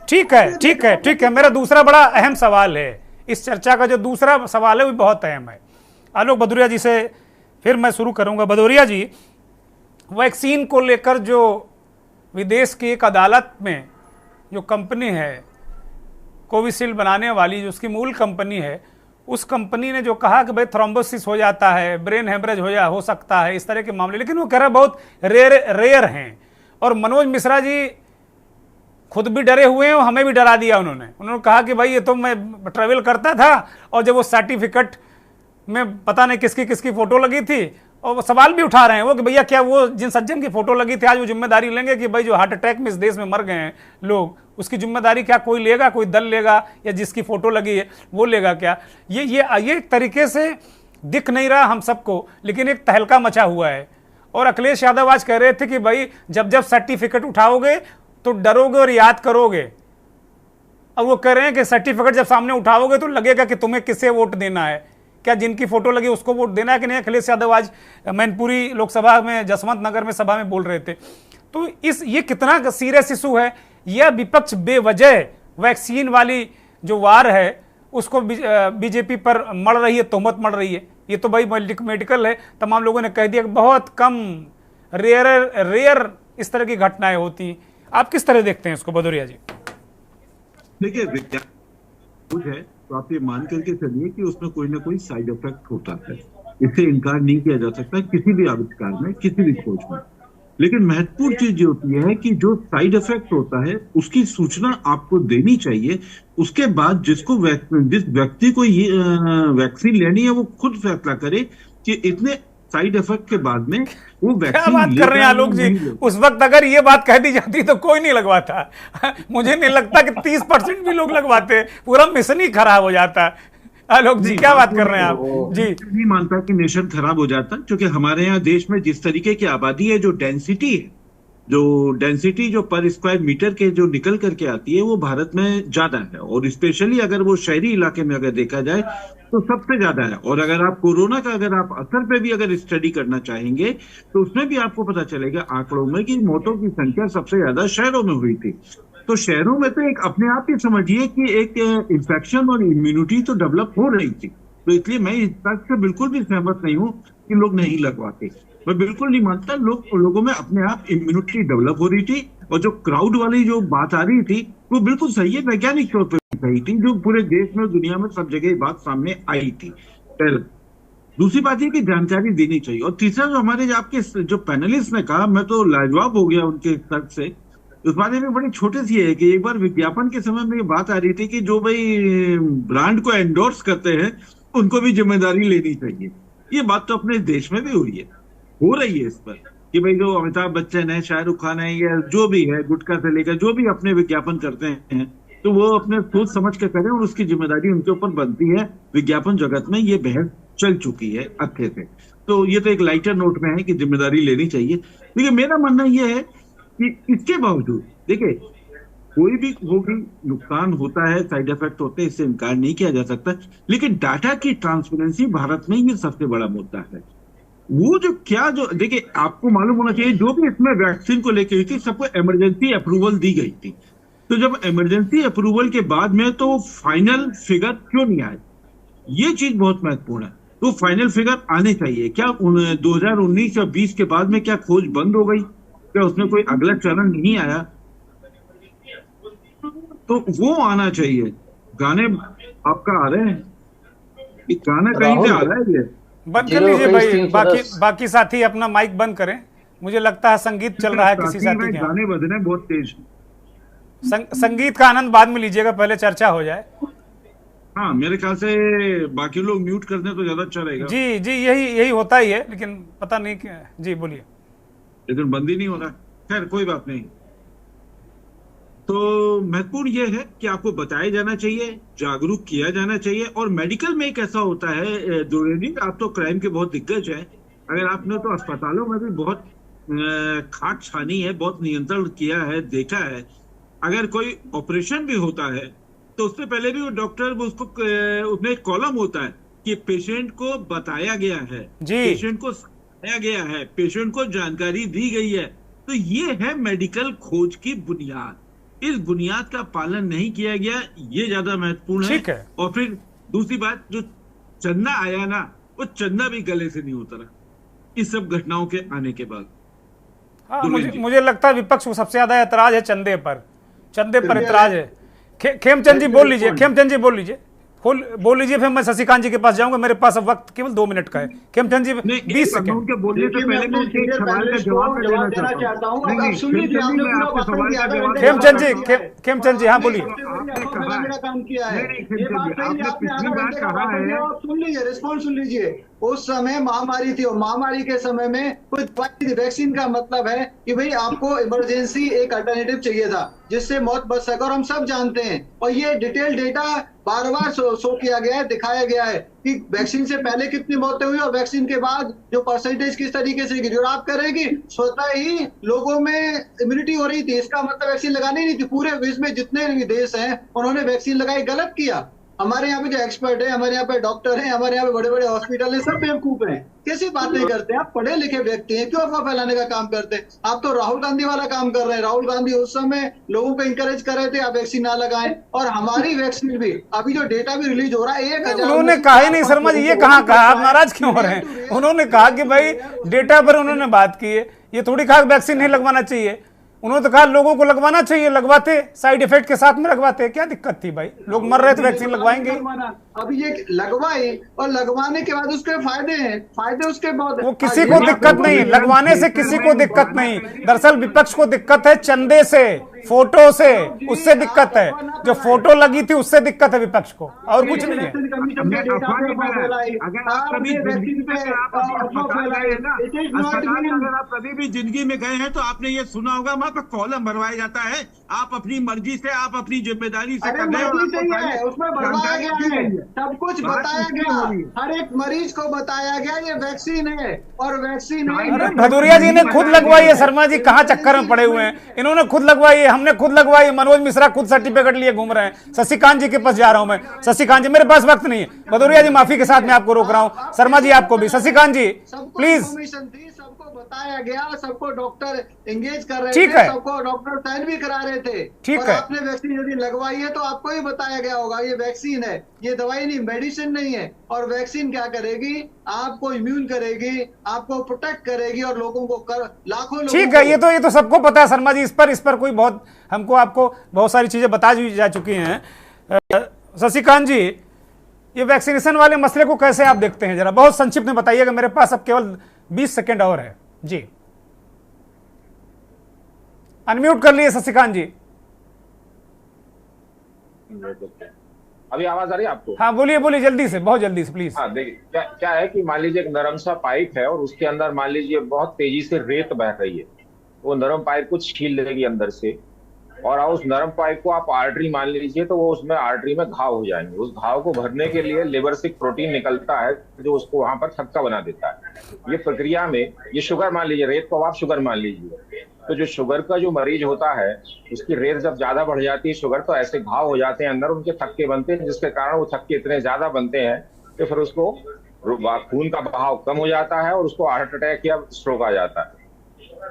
ठीक है। मेरा दूसरा बड़ा अहम सवाल है, इस चर्चा का जो दूसरा सवाल है वो बहुत अहम है। आलोक भदौरिया जी से फिर मैं शुरू करूंगा। भदौरिया जी, वैक्सीन को लेकर जो विदेश की एक अदालत में जो कंपनी है कोविशील्ड बनाने वाली, जो उसकी मूल कंपनी है, उस कंपनी ने जो कहा कि भाई थ्रोम्बोसिस हो जाता है, ब्रेन हेमरेज हो सकता है, इस तरह के मामले, लेकिन वो कह रहा बहुत रेयर हैं। और मनोज मिश्रा जी खुद भी डरे हुए हैं और हमें भी डरा दिया उन्होंने कहा कि भाई ये तो मैं ट्रैवल करता था और जब वो सर्टिफिकेट में पता नहीं किसकी किसकी फोटो लगी थी, और सवाल भी उठा रहे हैं वो कि भैया क्या वो जिन सज्जन की फोटो लगी थी आज वो जिम्मेदारी लेंगे कि भाई जो हार्ट अटैक में इस देश में मर गए हैं लोग, उसकी जिम्मेदारी क्या कोई लेगा, कोई दल लेगा, या जिसकी फोटो लगी है वो लेगा क्या? ये एक तरीके से दिख नहीं रहा हम सबको, लेकिन एक तहलका मचा हुआ है। और अखिलेश यादव आज कह रहे थे कि भाई जब सर्टिफिकेट उठाओगे तो डरोगे और याद करोगे। अब वो कह रहे हैं कि सर्टिफिकेट जब सामने उठाओगे तो लगेगा कि तुम्हें किसे वोट देना है, क्या जिनकी फोटो लगी उसको वोट देना है कि नहीं। अखिलेश यादव आज मैनपुरी लोकसभा में जसवंत नगर में सभा में बोल रहे थे। तो ये कितना सीरियस इशू है? यह विपक्ष बेवजह वैक्सीन वाली जो वार है उसको बीजेपी पर मड़ रही है, तोहमत मड़ रही है। ये तो भाई मेडिकल है, तमाम लोगों ने कह दिया कि बहुत कम रेयर इस तरह की घटनाएं होती। आप किस तरह देखते हैं इसको भदौरिया जी? देखिए, विज्ञान कुछ है तो आप ये मान करके चलिए कि उसमें कोई ना कोई साइड इफेक्ट होता है, इससे इनकार नहीं किया जा सकता किसी भी आविष्कार में, किसी भी खोज में। लेकिन महत्वपूर्ण चीज ये होती है कि जो साइड इफेक्ट होता है उसकी सूचना आपको देनी चाहिए। उसके बाद जिस व्यक्ति को ये वैक्सीन लेनी है वो खुद फैसला करे कि इतने साइड इफेक्ट के बाद में वो वैक्सीन। क्या बात कर रहे हैं आलोक जी? उस वक्त अगर ये बात कह दी जाती तो कोई नहीं लगवाता। मुझे नहीं लगता कि 30% भी लोग लगवाते, पूरा मिशन ही खराब हो जाता। आलोक जी क्या बात कर रहे हैं आप? जी नहीं मानता कि नेशन खराब हो जाता, क्योंकि हमारे यहाँ देश में जिस तरीके की आबादी है, जो डेंसिटी जो पर स्क्वायर मीटर के जो निकल करके आती है वो भारत में ज्यादा है, और स्पेशली अगर वो शहरी इलाके में अगर देखा जाए तो सबसे ज्यादा है। और अगर आप कोरोना का अगर आप असर पे भी अगर स्टडी करना चाहेंगे तो उसमें भी आपको पता चलेगा आंकड़ों में कि मौतों की संख्या सबसे ज्यादा शहरों में हुई थी। तो शहरों में तो एक अपने आप ही समझिए कि एक इन्फेक्शन और इम्यूनिटी तो डेवलप हो रही थी। तो इसलिए मैं इस बात से बिल्कुल भी सहमत नहीं हूँ कि लोग नहीं लगवाते। मैं बिल्कुल नहीं मानता। लोगों में अपने आप इम्यूनिटी डेवलप हो रही थी, और जो क्राउड वाली जो बात आ रही थी वो बिल्कुल सही है, वैज्ञानिक तौर पर सही थी, जो पूरे देश में दुनिया में सब जगह बात सामने आई थी। पहले दूसरी बात ये कि जानकारी देनी चाहिए। और तीसरा जो हमारे आपके जो पैनलिस्ट ने कहा, मैं तो लाजवाब हो गया उनके तर्क से। उस बारे में बड़ी छोटी सी है कि एक बार विज्ञापन के समय में ये बात आ रही थी कि जो भाई ब्रांड को एंडोर्स करते हैं उनको भी जिम्मेदारी लेनी चाहिए। ये बात तो अपने देश में भी हो रही है इस पर कि भाई जो अमिताभ बच्चन है, शाहरुख खान है, या जो भी है, गुटखा से लेकर जो भी अपने विज्ञापन करते हैं तो वो अपने सोच समझ के करें, और उसकी जिम्मेदारी उनके ऊपर बनती है। विज्ञापन जगत में ये बहस चल चुकी है अच्छे से। तो ये तो एक लाइटर नोट में है कि जिम्मेदारी लेनी चाहिए। लेकिन मेरा मानना यह है कि इसके बावजूद देखिए, कोई भी वो भी नुकसान होता है, साइड इफेक्ट होते हैं, इससे इनकार नहीं किया जा सकता। लेकिन डाटा की ट्रांसपेरेंसी भारत में ये सबसे बड़ा मुद्दा है। वो जो देखिए, आपको मालूम होना चाहिए जो भी इसमें वैक्सीन को लेकर हुई थी सबको इमरजेंसी अप्रूवल दी गई थी। तो जब इमरजेंसी अप्रूवल के बाद में तो फाइनल फिगर क्यों नहीं आए, ये चीज बहुत महत्वपूर्ण है। तो फाइनल फिगर आने चाहिए। क्या 2019 या 20 के बाद में क्या खोज बंद हो गई, क्या उसमें कोई अगला चरण नहीं आया? तो वो आना चाहिए। गाने आपका आ रहे हैं, ये गाना कहीं से आ रहा है? ये बंद कर लीजिए भाई, बाकी साथी अपना माइक बंद करें। मुझे लगता है संगीत चल रहा है किसी साथी के यहाँ। गाने बज रहे हैं बहुत तेज। संगीत का आनंद बाद में लीजिएगा, पहले चर्चा हो जाए। हाँ, मेरे ख्याल से बाकी लोग म्यूट कर दें तो ज्यादा अच्छा रहेगा। जी जी, यही होता ही है, लेकिन पता नहीं क्या। जी बोलिए। लेकिन बंद ही नहीं हो रहा। खैर कोई बात नहीं। तो महत्वपूर्ण यह है कि आपको बताया जाना चाहिए, जागरूक किया जाना चाहिए। और मेडिकल में एक ऐसा होता है दुर्गेश, आप तो क्राइम के बहुत दिग्गज हैं, अगर आपने तो अस्पतालों में भी बहुत खाट छानी है, बहुत नियंत्रण किया है, देखा है। अगर कोई ऑपरेशन भी होता है तो उससे पहले भी वो डॉक्टर उसको उसमें एक कॉलम होता है कि पेशेंट को बताया गया है, पेशेंट को बताया गया है, पेशेंट को जानकारी दी गई है। तो ये है मेडिकल खोज की बुनियाद। इस बुनियाद का पालन नहीं किया गया, ये ज्यादा महत्वपूर्ण है। और फिर दूसरी बात, जो चंदा आया ना, वो चंदा भी गले से नहीं उतरा इस सब घटनाओं के आने के बाद। हाँ, मुझे लगता है विपक्ष को सबसे ज्यादा एतराज है चंदे पर एतराज है। खेमचंद जी बोल लीजिए, खेमचंद जी बोल लीजिए, बोल लीजिए, फिर मैं शशिकांत जी के पास जाऊंगा। मेरे पास अब वक्त केवल 2 मिनट का है। खेमचंद जी 20 सेकंड। उनके बोलने से पहले मैं उनके एक सवाल का जवाब देना चाहता हूं। खेमचंद जी हाँ बोलिए। सुन लीजिए, रिस्पॉन्स सुन लीजिए। उस समय महामारी थी और महामारी के समय में कोई वैक्सीन का मतलब है कि भाई आपको इमरजेंसी एक अल्टरनेटिव चाहिए था जिससे मौत बच सके, और हम सब जानते हैं। और ये डिटेल डेटा बार बार शो किया गया है, दिखाया गया है कि वैक्सीन से पहले कितनी मौतें हुई और वैक्सीन के बाद जो परसेंटेज किस तरीके से गिरी। और आप कह रहे हैं कि स्वतः ही लोगों में इम्यूनिटी हो रही थी, इसका मतलब वैक्सीन लगानी नहीं थी। पूरे विश्व में जितने भी देश हैं उन्होंने वैक्सीन लगाई, गलत किया। हमारे यहाँ पे जो एक्सपर्ट है, हमारे यहाँ पे डॉक्टर हैं, हमारे यहाँ पे बड़े बड़े हॉस्पिटल है, सब बेवकूफ हैं। कैसी बातें करते हैं आप? पढ़े लिखे व्यक्ति हैं, क्यों अफवाह फैलाने का काम करते हैं? आप तो राहुल गांधी वाला काम कर रहे हैं। राहुल गांधी उस समय लोगों को इंकरेज कर रहे थे आप वैक्सीन ना लगाएं, और हमारी वैक्सीन भी अभी जो डेटा भी रिलीज हो रहा है 1000। उन्होंने कहा ही नहीं शर्मा जी, ये कहाँ कहा? आप नाराज क्यों हो रहे हैं? उन्होंने कहा कि भाई डेटा पर उन्होंने बात की है, ये थोड़ी कहा वैक्सीन नहीं लगवाना चाहिए। उन्होंने तो कहा लोगों को लगवाना चाहिए, लगवाते, साइड इफेक्ट के साथ में लगवाते। क्या दिक्कत थी भाई? लोग मर रहे थे, वैक्सीन लगवाएंगे। अभी ये लगवाए और लगवाने के बाद उसके फायदे हैं, फायदे उसके बहुत। वो किसी को दिक्कत नहीं, लगवाने से किसी को दिक्कत नहीं। दरअसल विपक्ष को दिक्कत है चंदे से, फोटो से, उससे दिक्कत है। जो फोटो लगी थी उससे दिक्कत है विपक्ष को, और कुछ नहीं है। अगर आप कभी भी जिंदगी में गए हैं तो आपने ये सुना होगा, वहां पर कॉलम भरवाया जाता है, आप अपनी मर्जी से, आप अपनी जिम्मेदारी से कर रहे हैं। उसमें बताया गया है, सब कुछ बताया गया, हर एक मरीज को बताया गया ये वैक्सीन है और वैक्सीन है। भदौरिया जी ने खुद लगवाई है। शर्मा जी कहाँ चक्कर में पड़े हुए हैं? इन्होंने खुद लगवाई है, हमने खुद लगवाई। मनोज मिश्रा खुद सर्टिफिकेट लिए घूम रहे हैं। शशिकांत जी के पास जा रहा हूं मैं। शशिकांत जी, मेरे पास वक्त नहीं है। भदौरिया जी माफी के साथ मैं आपको रोक रहा हूं। शर्मा जी आपको भी। शशिकांत जी प्लीज। सबको बताया गया, सबको डॉक्टर एंगेज कर रहे ठीक थे, है, सबको डॉक्टर साइन भी करा रहे थे। ठीक और है, आपने वैक्सीन यदि लगवाई है तो आपको ही बताया गया होगा ये वैक्सीन है, ये दवाई नहीं, मेडिसिन नहीं है। और वैक्सीन क्या करेगी? आपको इम्यून करेगी, आपको प्रोटेक्ट करेगी और लोगों को लाखों लोगों। ठीक है, ये तो सबको पता है शर्मा जी। इस पर कोई बहुत हमको आपको बहुत सारी चीजें बता जा चुकी हैं। शशिकांत जी, ये वैक्सीनेशन वाले मसले को कैसे आप देखते हैं? जरा बहुत संक्षिप्त में बताइएगा, मेरे पास अब केवल 20 सेकेंड और है। जी अनम्यूट कर लिए शशिकांत जी। अभी आवाज आ रही है आपको? हाँ बोलिए बोलिए, जल्दी से, बहुत जल्दी से प्लीज। हाँ देखिए, क्या है कि मान लीजिए एक नरम सा पाइप है और उसके अंदर मान लीजिए बहुत तेजी से रेत बह रही है। वो नरम पाइप को छील लेगी अंदर से, और उस नरम पाइप को आप आर्टरी मान लीजिए, तो वो उसमें आर्टरी में घाव हो जाएंगे। उस घाव को भरने के लिए लिवर से प्रोटीन निकलता है जो उसको वहां पर थक्का बना देता है। ये प्रक्रिया में ये शुगर मान लीजिए, रेत को आप शुगर मान लीजिए, तो जो शुगर का जो मरीज होता है उसकी रेट जब ज्यादा बढ़ जाती है शुगर, तो ऐसे घाव हो जाते हैं अंदर, उनके थक्के बनते हैं, जिसके कारण वो थक्के इतने ज्यादा बनते हैं कि फिर उसको खून का बहाव कम हो जाता है और उसको हार्ट अटैक या स्ट्रोक आ जाता है।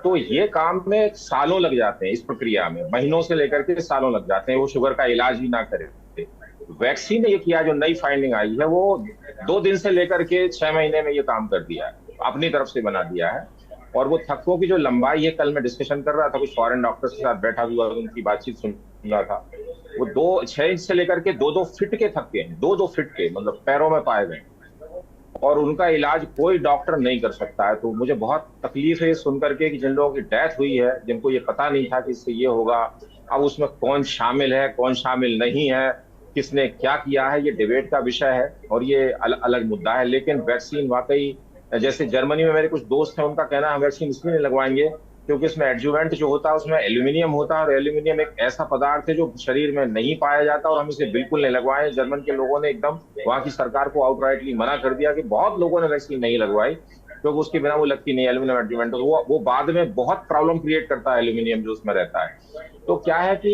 तो ये काम में सालों लग जाते हैं, इस प्रक्रिया में महीनों से लेकर के सालों लग जाते हैं, वो शुगर का इलाज ही ना करे। वैक्सीन ने ये किया, जो नई फाइंडिंग आई है वो 2 दिन से लेकर के 6 महीने में ये काम कर दिया है, अपनी तरफ से बना दिया है। और वो थक्कों की जो लंबाई है, कल मैं डिस्कशन कर रहा था, कुछ फॉरेन डॉक्टर्स के साथ बैठा हुआ, उनकी बातचीत सुन रहा था, वो 6 इंच से लेकर के 2-2 फीट के थक्के हैं, 2-2 फीट के, मतलब पैरों में पाए गए, और उनका इलाज कोई डॉक्टर नहीं कर सकता है। तो मुझे बहुत तकलीफ है ये सुन करके कि जिन लोगों की डेथ हुई है, जिनको ये पता नहीं था कि इससे ये होगा, अब उसमें कौन शामिल है कौन शामिल नहीं है, किसने क्या किया है, ये डिबेट का विषय है और ये अलग मुद्दा है। लेकिन वैक्सीन वाकई, जैसे जर्मनी में मेरे कुछ दोस्त हैं, उनका कहना है हम वैक्सीन इसलिए नहीं लगवाएंगे क्योंकि इसमें एडजुवेंट जो होता है उसमें एल्यूमिनियम होता है, और एल्यूमिनियम एक ऐसा पदार्थ है जो शरीर में नहीं पाया जाता, और हम इसे बिल्कुल नहीं लगवाएं। जर्मन के लोगों ने एकदम वहां की सरकार को आउटराइटली मना कर दिया कि बहुत लोगों ने वैक्सीन नहीं लगवाई क्योंकि उसके बिना वो लगती नहीं, एल्यूमिनियम एडजुवेंट। तो वो बाद में बहुत प्रॉब्लम क्रिएट करता है एल्यूमिनियम जो उसमें रहता है। तो क्या है कि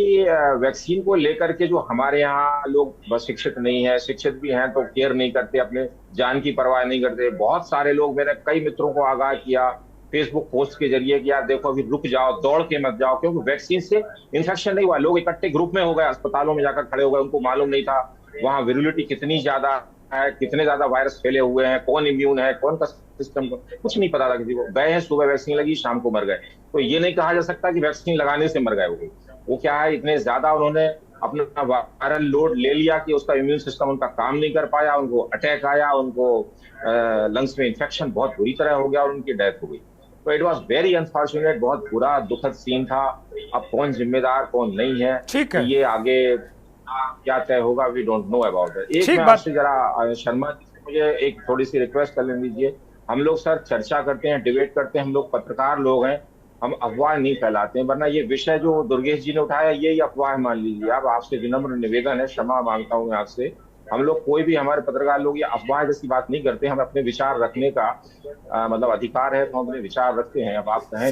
वैक्सीन को लेकर के जो हमारे यहाँ लोग बस शिक्षित नहीं है, शिक्षित भी हैं तो केयर नहीं करते, अपने जान की परवाह नहीं करते। बहुत सारे लोग, मैंने कई मित्रों को आगाह किया फेसबुक पोस्ट के जरिए कि यार देखो अभी रुक जाओ, दौड़ के मत जाओ, क्योंकि वैक्सीन से इन्फेक्शन नहीं हुआ। लोग इकट्ठे ग्रुप में हो गए, अस्पतालों में जाकर खड़े हो गए, उनको मालूम नहीं था वहां विरुलिटी कितनी ज्यादा है, कितने ज्यादा वायरस फैले हुए हैं, कौन इम्यून है, कौन का सिस्टम, कुछ नहीं पता था किसी को। गए हैं, सुबह वैक्सीन लगी, शाम को मर गए। तो ये नहीं कहा जा सकता कि वैक्सीन लगाने से मर गए। वो क्या है, इतने ज्यादा उन्होंने अपना वायरल लोड ले लिया कि उसका इम्यून सिस्टम उनका काम नहीं कर पाया, उनको अटैक आया, उनको लंग्स में इन्फेक्शन बहुत बुरी तरह हो गया और उनकी डेथ हो गई। तो इट वॉज वेरी अनफॉर्चुनेट, बहुत बुरा दुखद सीन था। अब कौन जिम्मेदार कौन नहीं है, ठीक है, ये आगे क्या तय होगा, we don't know about it. एक मैं आपसे जरा शर्मा जी से मुझे एक थोड़ी सी रिक्वेस्ट कर लेने दीजिए। हम लोग सर चर्चा करते हैं, डिबेट करते हैं, हम लोग पत्रकार लोग हैं, हम अफवाह नहीं फैलाते हैं, वरना ये विषय जो दुर्गेश जी ने उठाया यही अफवाह मान लीजिए आप। आपसे विनम्र निवेदन है, क्षमा मांगता हूँ मैं आपसे। हम लोग कोई भी, हमारे पत्रकार लोग ये अफवाह जैसी बात नहीं करते, हम अपने विचार रखने का मतलब अधिकार है, तो हम अपने विचार रखते हैं। अब आप कहें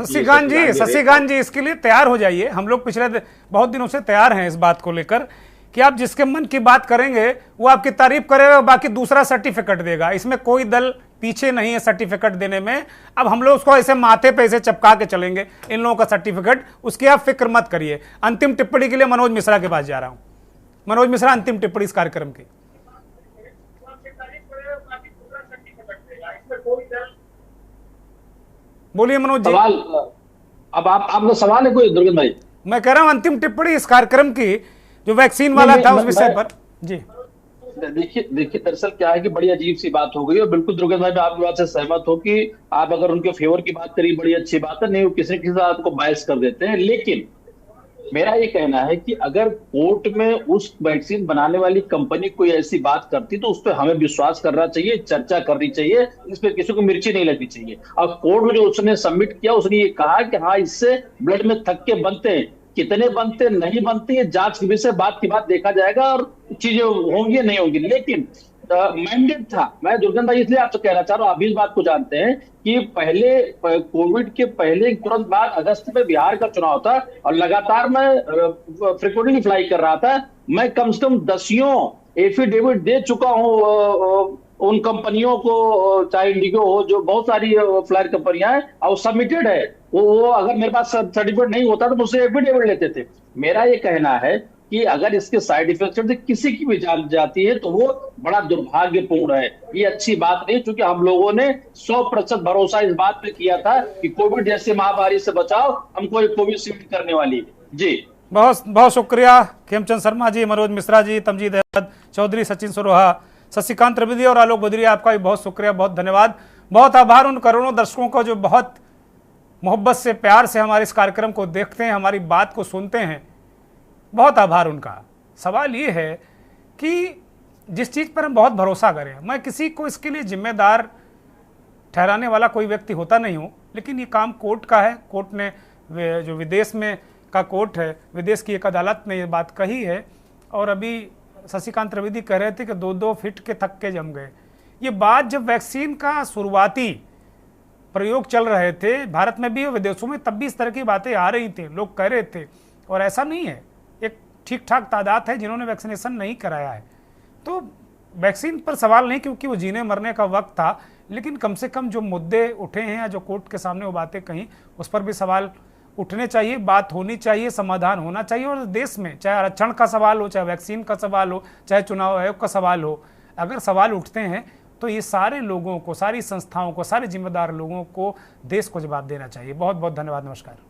शशिकांत जी इसके लिए तैयार हो जाइए। हम लोग पिछले बहुत दिनों से तैयार हैं इस बात को लेकर कि आप जिसके मन की बात करेंगे वो आपकी तारीफ करेगा और बाकी दूसरा सर्टिफिकेट देगा। इसमें कोई दल पीछे नहीं है सर्टिफिकेट देने में। अब हम लोग उसको ऐसे माथे पे ऐसे चपका के चलेंगे इन लोगों का सर्टिफिकेट, उसकी आप फिक्र मत करिए। अंतिम टिप्पणी के लिए मनोज मिश्रा के पास जा रहा हूं। मनोज मिश्रा, अंतिम टिप्पणी इस कार्यक्रम की। बोलिए मनोज जी। सवाल अब आपका सवाल है कोई दुर्गेश भाई? मैं कह रहा हूं अंतिम टिप्पणी इस कार्यक्रम की, जो वैक्सीन वाला था उस विषय पर। जी देखिए दरअसल क्या है कि बड़ी अजीब सी बात हो गई, और बिल्कुल दुर्गेश भाई मैं आपकी बात से सहमत हूं कि आप अगर उनके फेवर की बात करिए बड़ी अच्छी बात है, नहीं वो किसी किसी बात को बायस कर देते हैं। लेकिन मेरा ये कहना है कि अगर कोर्ट में उस वैक्सीन बनाने वाली कंपनी कोई ऐसी बात करती तो उस पर हमें विश्वास करना चाहिए, चर्चा करनी चाहिए, इस पर किसी को मिर्ची नहीं लगनी चाहिए। अब कोर्ट में जो उसने सबमिट किया उसने ये कहा कि हाँ इससे ब्लड में थक्के बनते हैं, कितने बनते नहीं बनते ये जांच के विषय बात की बात देखा जाएगा और चीजें होंगी नहीं होंगी। लेकिन मैंडेट था, मैं दुर्गेश भाई इसलिए आपसे कहना चाह रहा हूँ, आप इस बात को जानते हैं कि पहले कोविड के पहले तुरंत बाद अगस्त में बिहार का चुनाव था और लगातार मैं फ्रीक्वेंटली फ्लाई कर रहा था। मैं कम से कम 10 एफिडेविट दे चुका हूँ उन कंपनियों को, चाहे इंडिगो हो, जो बहुत सारी फ्लाइट कंपनियां हैं, और सबमिटेड है। वो अगर मेरे पास सर्टिफिकेट नहीं होता तो मुझसे एफिडेविट लेते थे। मेरा ये कहना है कि अगर इसके साइड इफेक्ट से किसी की भी जान जाती है तो वो बड़ा दुर्भाग्यपूर्ण है, ये अच्छी बात नहीं। क्योंकि हम लोगों ने 100% भरोसा इस बात पे किया था कि कोविड जैसे महामारी से बचाओ, हम कोई कोविशील्ड करने वाली। जी बहुत बहुत शुक्रिया खेमचंद शर्मा जी, मनोज मिश्रा जी, तमजीद अहमद चौधरी, सचिन सरोहा, शशिकांत त्रिवेदी और आलोक बद्रिया, आपका भी बहुत शुक्रिया, बहुत धन्यवाद। बहुत आभार उन करोड़ों दर्शकों का जो बहुत मोहब्बत से, प्यार से हमारे इस कार्यक्रम को देखते हैं, हमारी बात को सुनते हैं। बहुत आभार उनका। सवाल ये है कि जिस चीज़ पर हम बहुत भरोसा करें, मैं किसी को इसके लिए जिम्मेदार ठहराने वाला कोई व्यक्ति होता नहीं हूँ, लेकिन ये काम कोर्ट का है। कोर्ट ने, जो विदेश में का कोर्ट है, विदेश की एक अदालत ने ये बात कही है। और अभी शशिकांत त्रिवेदी कह रहे थे कि 2-2 फीट के थक्के जम गए। ये बात जब वैक्सीन का शुरुआती प्रयोग चल रहे थे भारत में भी और विदेशों में, तब भी इस तरह की बातें आ रही थी, लोग कह रहे थे। और ऐसा नहीं है, एक ठीक ठाक तादाद है जिन्होंने वैक्सीनेशन नहीं कराया है। तो वैक्सीन पर सवाल नहीं, क्योंकि वो जीने मरने का वक्त था, लेकिन कम से कम जो मुद्दे उठे हैं या जो कोर्ट के सामने वो बातें कहीं, उस पर भी सवाल उठने चाहिए, बात होनी चाहिए, समाधान होना चाहिए। और देश में चाहे आरक्षण का सवाल हो, चाहे वैक्सीन का सवाल हो, चाहे चुनाव आयोग का सवाल हो, अगर सवाल उठते हैं तो ये सारे लोगों को, सारी संस्थाओं को, सारे जिम्मेदार लोगों को देश को जवाब देना चाहिए। बहुत बहुत धन्यवाद। नमस्कार।